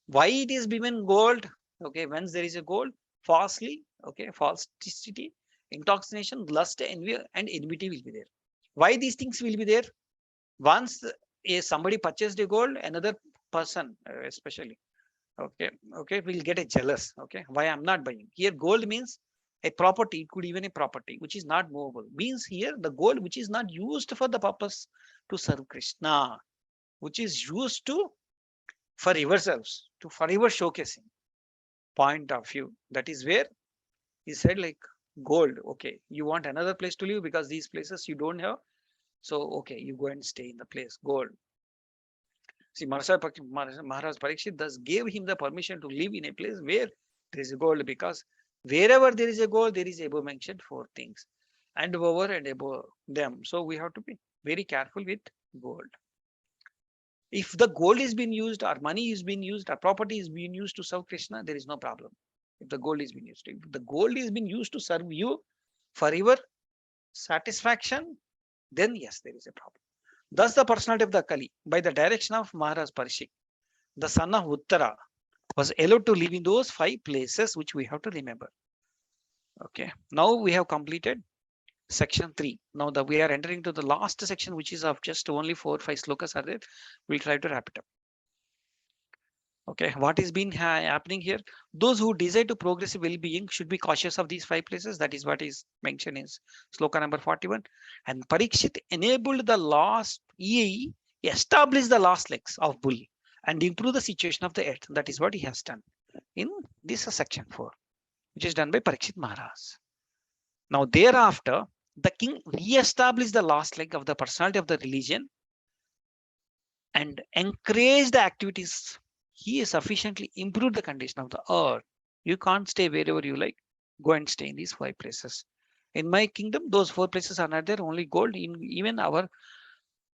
Why it is given gold? Okay, once there is a gold, falsely, okay, falsity, intoxication, lust, envy, and enmity will be there. Why these things will be there? Once somebody purchased a gold, another person, especially, okay, will get a jealous. Okay, why I'm not buying? Here, gold means a property. It could even a property which is not movable. Means here the gold which is not used for the purpose to serve Krishna, which is used to for yourselves, to forever showcasing point of view. That is where he said, like, gold. Okay, you want another place to live because these places you don't have. So, okay, you go and stay in the place, gold. See, Maharaj Parikshit thus gave him the permission to live in a place where there is a gold, because wherever there is a gold, there is above mentioned four things, and over and above them. So we have to be very careful with gold. If the gold is being used, or money is being used, or property is being used to serve Krishna, there is no problem. If the gold is being used, if the gold is being used to serve you for your satisfaction, then yes, there is a problem. Thus, the personality of the Kali, by the direction of Maharaj Parikshit, the son of Uttara, was allowed to live in those 5 places which we have to remember. Okay, now we have completed section 3. Now we are entering to the last section, which is of just only 4 or 5 slokas are there. We'll try to wrap it up. Okay, what is been happening here? Those who desire to progressive well-being should be cautious of these 5 places. That is what is mentioned in sloka number 41. And Parikshit enabled the last, he established the last legs of bull and improve the situation of the earth. That is what he has done in this section 4, which is done by Parikshit Maharaj. Now thereafter, the king re-established the last leg of the personality of the religion and encouraged the activities. He sufficiently improved the condition of the earth. You can't stay wherever you like. Go and stay in these 5 places. In my kingdom, those 4 places are not there, only gold. Even our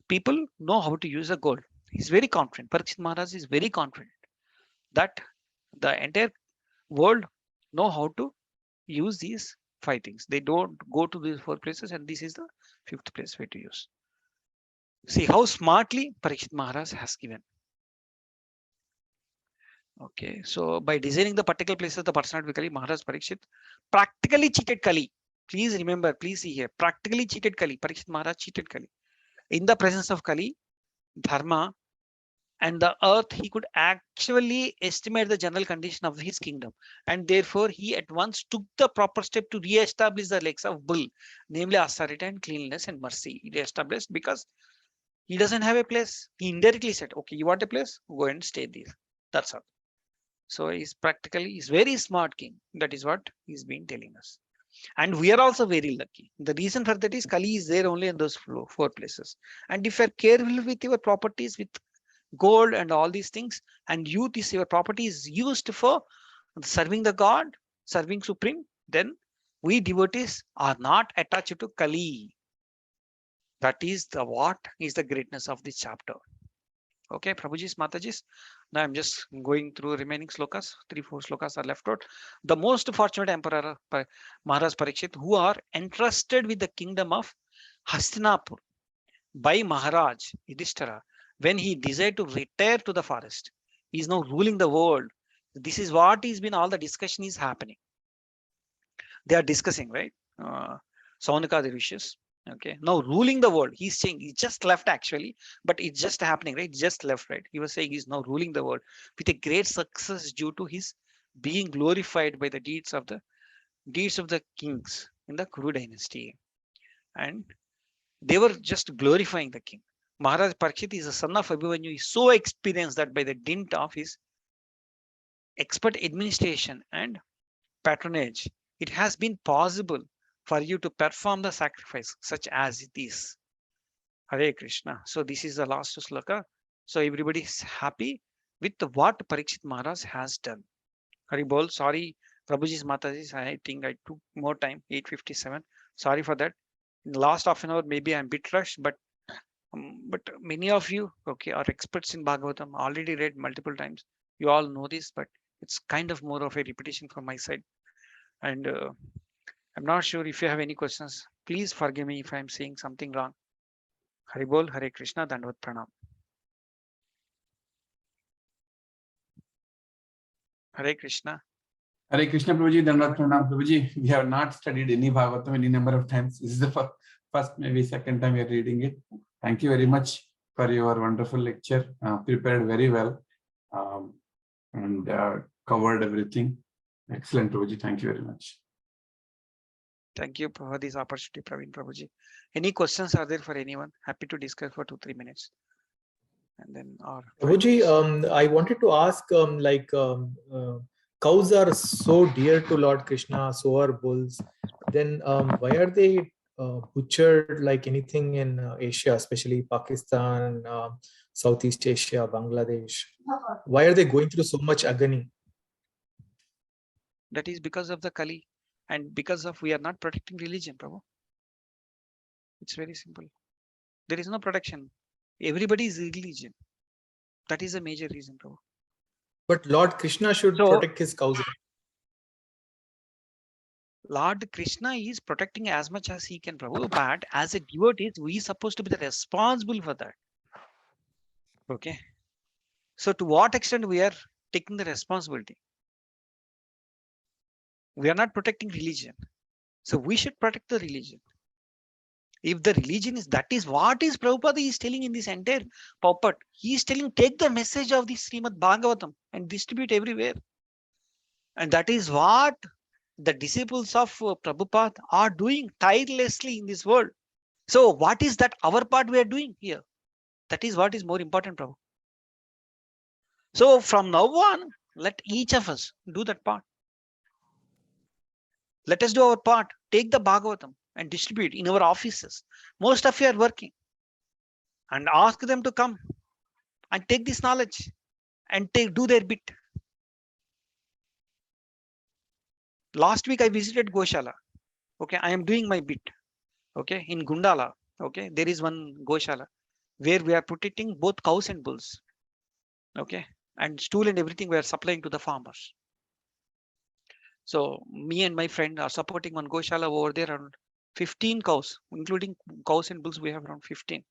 people know how to use the gold. He's very confident. Parikshit Maharaj is very confident that the entire world know how to use these 5 things. They don't go to these 4 places, and this is the 5th place where to use. See how smartly Parikshit Maharaj has given. Okay, so by designing the particular places, the personality of Kali, Maharaj Parikshit practically cheated Kali. Please remember, please see here, practically cheated Kali. Parikshit Maharaj cheated Kali. In the presence of Kali, Dharma, and the earth, he could actually estimate the general condition of his kingdom. And therefore, he at once took the proper step to re-establish the legs of bull, namely austerity and cleanliness and mercy. He re-established because he doesn't have a place. He indirectly said, okay, you want a place? Go and stay there. That's all. So he's very smart king. That is what he's been telling us. And we are also very lucky. The reason for that is Kali is there only in those 4 places. And if you're careful with your properties, with gold and all these things, and youth is your property is used for serving the God, serving Supreme, then we devotees are not attached to Kali. That is what is the greatness of this chapter. Okay, Prabhuji's, Mataji's. Now I'm just going through remaining slokas. 3-4 slokas are left out. The most fortunate emperor, Maharaj Parikshit, who are entrusted with the kingdom of Hastinapur, by Maharaj Yudhishthira when he desired to retire to the forest. He is now ruling the world. This is what has been all the discussion is happening. They are discussing, right? Saunaka the Rishis. Okay, now ruling the world. He's saying he just left actually, but it's just happening, right? Just left, right? He was saying he's now ruling the world with a great success due to his being glorified by the deeds of the kings in the Kuru dynasty, and they were just glorifying the king. Maharaj Parikshit is a son of Abhimanyu. He's so experienced that by the dint of his expert administration and patronage, it has been possible for you to perform the sacrifice such as this. Hare Krishna. So this is the last sloka. So everybody is happy with what Parikshit Maharaj has done. Hari Bol. Sorry, Prabhuji's Mataji's. I think I took more time. 8:57. Sorry for that. In the last half an hour, maybe I'm a bit rushed, but many of you, okay, are experts in Bhagavatam. Already read multiple times. You all know this, but it's kind of more of a repetition from my side. And I'm not sure if you have any questions. Please forgive me if I'm saying something wrong. Hari Bol, Hare Krishna, Dandavat Pranam. Hare Krishna. Hare Krishna, Prabhuji, Dandavat Pranam. Prabhuji, we have not studied any Bhagavatam any number of times. This is the first, maybe second time we are reading it. Thank you very much for your wonderful lecture. Prepared very well and covered everything. Excellent, Prabhuji. Thank you very much. Thank you for this opportunity, Praveen Prabhuji. Any questions are there for anyone? Happy to discuss for 2-3 minutes. And then Prabhuji, I wanted to ask, cows are so dear to Lord Krishna, so are bulls. Then why are they butchered like anything in Asia, especially Pakistan, Southeast Asia, Bangladesh? Why are they going through so much agony? that is because of the Kali and because of we are not protecting religion, Prabhu. It's very simple. There is no protection. Everybody is religion. That is a major reason, Prabhu. But Lord Krishna should protect his cows. Lord Krishna is protecting as much as he can, Prabhu, but as a devotee, we are supposed to be the responsible for that. Okay. So to what extent we are taking the responsibility? We are not protecting religion. So we should protect the religion. If the religion is, that is what is Prabhupada is telling in this entire purport. He is telling, take the message of the Srimad Bhagavatam and distribute everywhere. And that is what the disciples of Prabhupada are doing tirelessly in this world. So what is that our part we are doing here? That is what is more important, Prabhu. So from now on, let each of us do that part. Let us do our part. Take the Bhagavatam and distribute in our offices. Most of you are working. And ask them to come and take this knowledge and do their bit. Last week I visited Goshala. Okay, I am doing my bit. Okay, in Gundala. Okay, there is one Goshala where we are protecting both cows and bulls. Okay, and stool and everything we are supplying to the farmers. So me and my friend are supporting one Goshala over there, around 15 cows, including cows and bulls. We have around 15.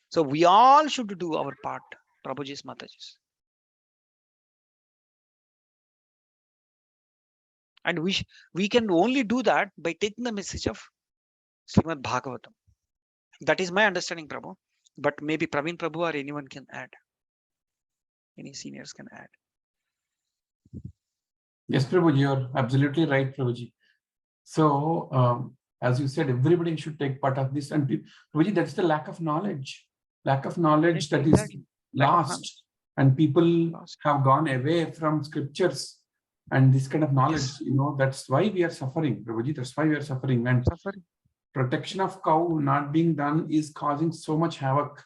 So we all should do our part, Prabhuji's Matajis. And we can only do that by taking the message of Srimad Bhagavatam. That is my understanding, Prabhu. But maybe Praveen Prabhu or anyone can add. Any seniors can add. Yes, Prabhuji, you're absolutely right, Prabhuji. So, as you said, everybody should take part of this. And Prabhuji, that's the lack of knowledge. Lack of knowledge that is lost. And people have gone away from scriptures and this kind of knowledge. Yes. You know, that's why we are suffering, Prabhuji. That's why we are suffering. And protection of cow not being done is causing so much havoc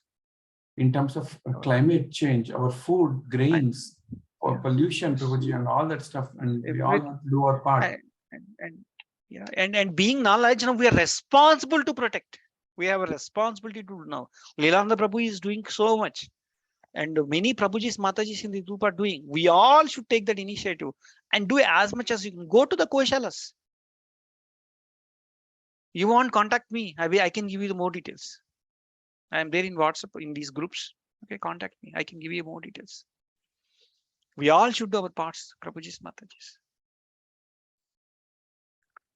in terms of climate change, our food, grains, or pollution, Prabhuji, and all that stuff. And we all have to do our part. And being knowledge, now we are responsible to protect. We have a responsibility to do now. Lilananda Prabhu is doing so much. And many Prabhujis, Matajis in the group are doing. We all should take that initiative and do as much as you can. Go to the Koshalas. You want, contact me. I can give you the more details. I am there in WhatsApp in these groups. Okay, contact me. I can give you more details. We all should do our parts, Prabhuji's Mataji's.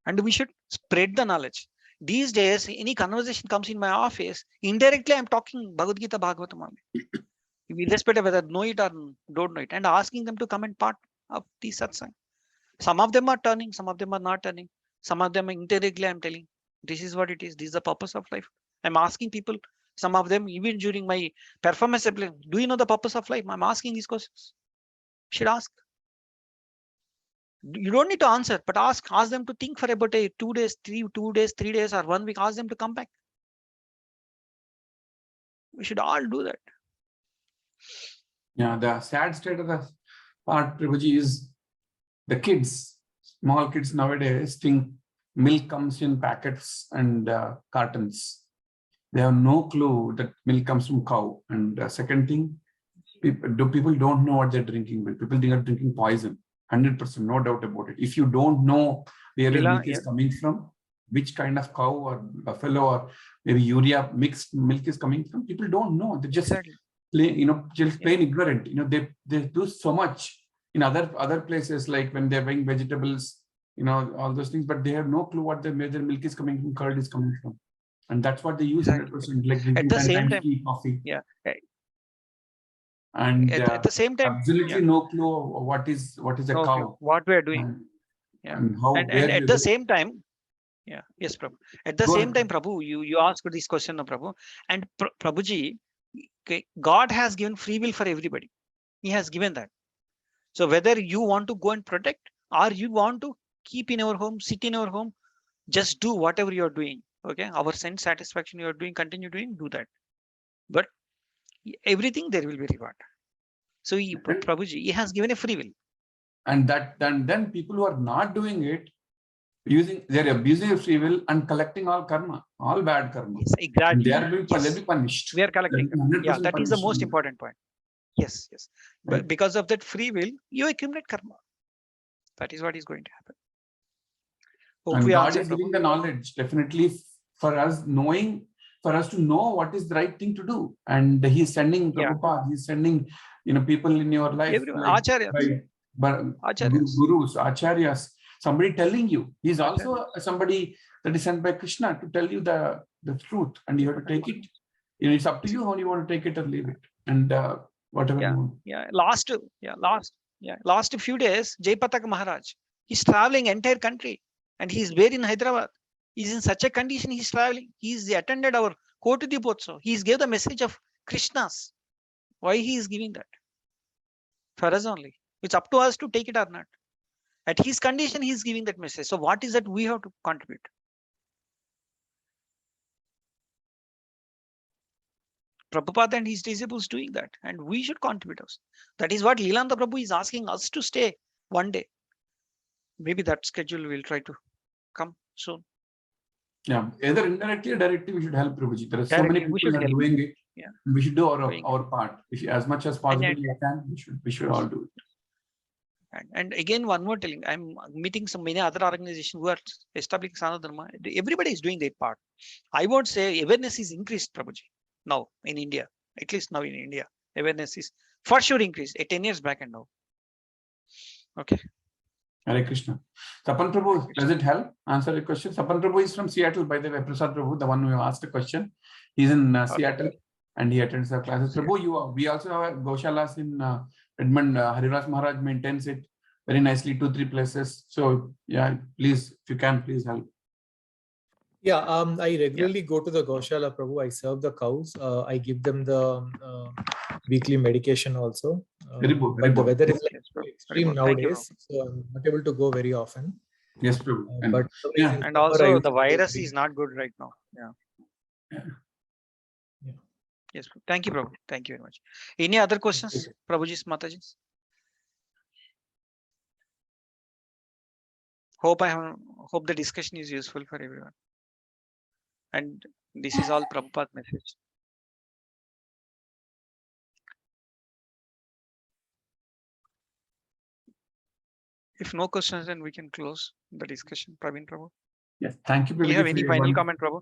And we should spread the knowledge. These days, any conversation comes in my office, indirectly I'm talking Bhagavad Gita, Bhagavatam only. Irrespective whether know it or don't know it, and asking them to come and part of the satsang. Some of them are turning, some of them are not turning. Some of them indirectly I'm telling, this is what it is. This is the purpose of life. I'm asking people, some of them even during my performance, do you know the purpose of life? I'm asking these questions. You should ask. You don't need to answer, but ask them to think for about 2 days, 3 days, or 1 week. Ask them to come back. We should all do that. Yeah, the sad state of the part, Prabhuji, is the kids, small kids nowadays think milk comes in packets and cartons. They have no clue that milk comes from cow. And second thing, people don't know what they're drinking. People think are drinking poison. 100%, no doubt about it. If you don't know where your milk is coming from, which kind of cow or buffalo or maybe urea mixed milk is coming from, people don't know. They just plain ignorant. They do so much in other places, like when they're buying vegetables, all those things, but they have no clue what their major milk is coming from, curd is coming from. And that's what they use 100%, like drinking at the same time, tea, coffee. Yeah. And at the same time, absolutely no clue what is a no cow. clue what we are doing. And how and at the same time, yes, Prabhu. At the same time, Prabhu, you asked this question, Prabhu, and Prabhuji, God has given free will for everybody. He has given that. So whether you want to go and protect or you want to keep in our home, sit in our home, just do whatever you are doing. Okay, our sense satisfaction you are doing, continue doing, do that. But everything there will be reward. So Prabhuji, he has given a free will. And then people who are not doing it, they're abusing free will and collecting all karma, all bad karma. Yes, exactly. They'll be punished. We are collecting. Yeah, that is the most important point. Yes. Right. But because of that free will, you accumulate karma. That is what is going to happen. Hope and we God answer, is Prabhu. giving the knowledge, definitely, for us to know what is the right thing to do. And He's sending Prabhupada, He's sending people in your life, like gurus, acharyas, somebody telling you. He's also somebody that is sent by Krishna to tell you the truth, and you have to take it. It's up to you how you want to take it or leave it, and whatever you want. Last few days, Jaypatak Maharaj, he's traveling entire country, and he's there in Hyderabad. He's in such a condition. He's traveling. He's attended our Koti Dipotsav. He's gave the message of Krishna's. Why he is giving that? For us only. It's up to us to take it or not. At his condition, he's giving that message. So what is that we have to contribute? Prabhupada and his disciples doing that, and we should contribute us. That is what Lilananda Prabhu is asking us to stay one day. Maybe that schedule will try to come soon. Yeah, either indirectly or directly, we should help Prabhuji. There are so many people that are doing it. Yeah. We should do our part. As much as possible we can, we should all do it. And again, one more telling, I'm meeting so many other organizations who are establishing Sanatana. Everybody is doing their part. I would say awareness is increased, Prabhuji, now in India. At least now in India, awareness is for sure increased 10 years back and now. Okay. Hare Krishna. Sapan Prabhu, does it help answer your question? Sapan Prabhu is from Seattle, by the way. Prasad Prabhu, the one who asked the question. He's in Seattle and he attends our classes. Prabhu, we also have Goshalas in Redmond. Hariras Maharaj maintains it very nicely, 2-3 places. So yeah, please, if you can, please help. Yeah, I regularly go to the Goshala, Prabhu. I serve the cows. I give them the weekly medication also. Very good. But the weather is like extreme nowadays, so I'm not able to go very often. Yes, Prabhu. But and also the virus is not good right now. Yeah. Yes. Thank you, Prabhu. Thank you very much. Any other questions, Prabhuji's, Mataji's? Hope the discussion is useful for everyone. And this is all Prabhupada message. If no questions, then we can close the discussion. Praveen Prabhu. Yes, thank you. Do you have any final comment, Prabhu?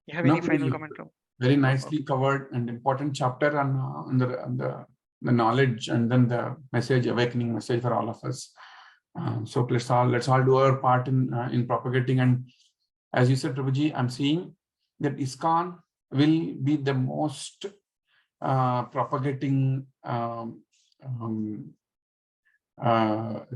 You have any final comment, Prabhu? very nicely covered and important chapter on the knowledge and then the message, awakening message for all of us. So let's all do our part in propagating. And as you said, Prabhuji, I'm seeing that ISKCON will be the most propagating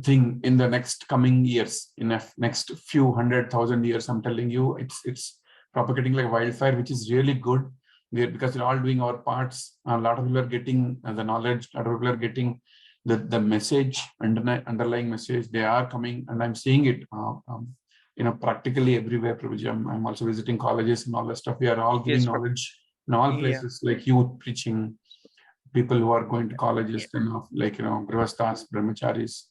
thing in the next coming years, in the next few 100,000 years. I'm telling you, it's propagating like wildfire, which is really good. Because we're all doing our parts. A lot of people are getting the knowledge. A lot of people are getting the message, underlying message. They are coming, and I'm seeing it. Practically everywhere, Prabhuji. I'm also visiting colleges and all that stuff. We are all giving knowledge in all places, like youth preaching, people who are going to colleges, grihasthas, brahmacharis.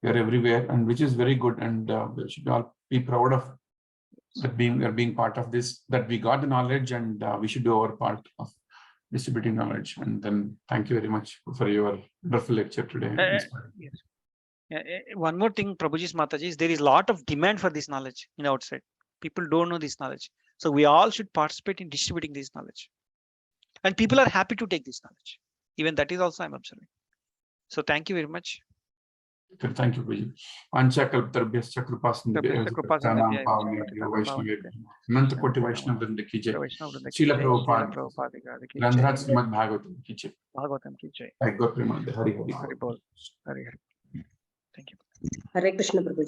We are everywhere, and which is very good. And we should all be proud of that being part of this, that we got the knowledge, and we should do our part of distributing knowledge. And then thank you very much for your wonderful lecture today. One more thing, Prabhuji's Mataji, is there is a lot of demand for this knowledge in outside. People don't know this knowledge. So we all should participate in distributing this knowledge. And people are happy to take this knowledge. Even that is also I'm observing. So thank you very much. Thank you, Prabhuji. Ancha kalptarbhyascha krupasindhya pranam pavnebhyo vaishnavebhyo ananta koti vaishnav vrinda ki jai. Srila Prabhupada Granthrat Srimad Bhagavatam ki jai. Bhagavatam ki jai. Hari Hari. Hari Bol. Hari Hari. Thank you. Hare Krishna Prabhuji.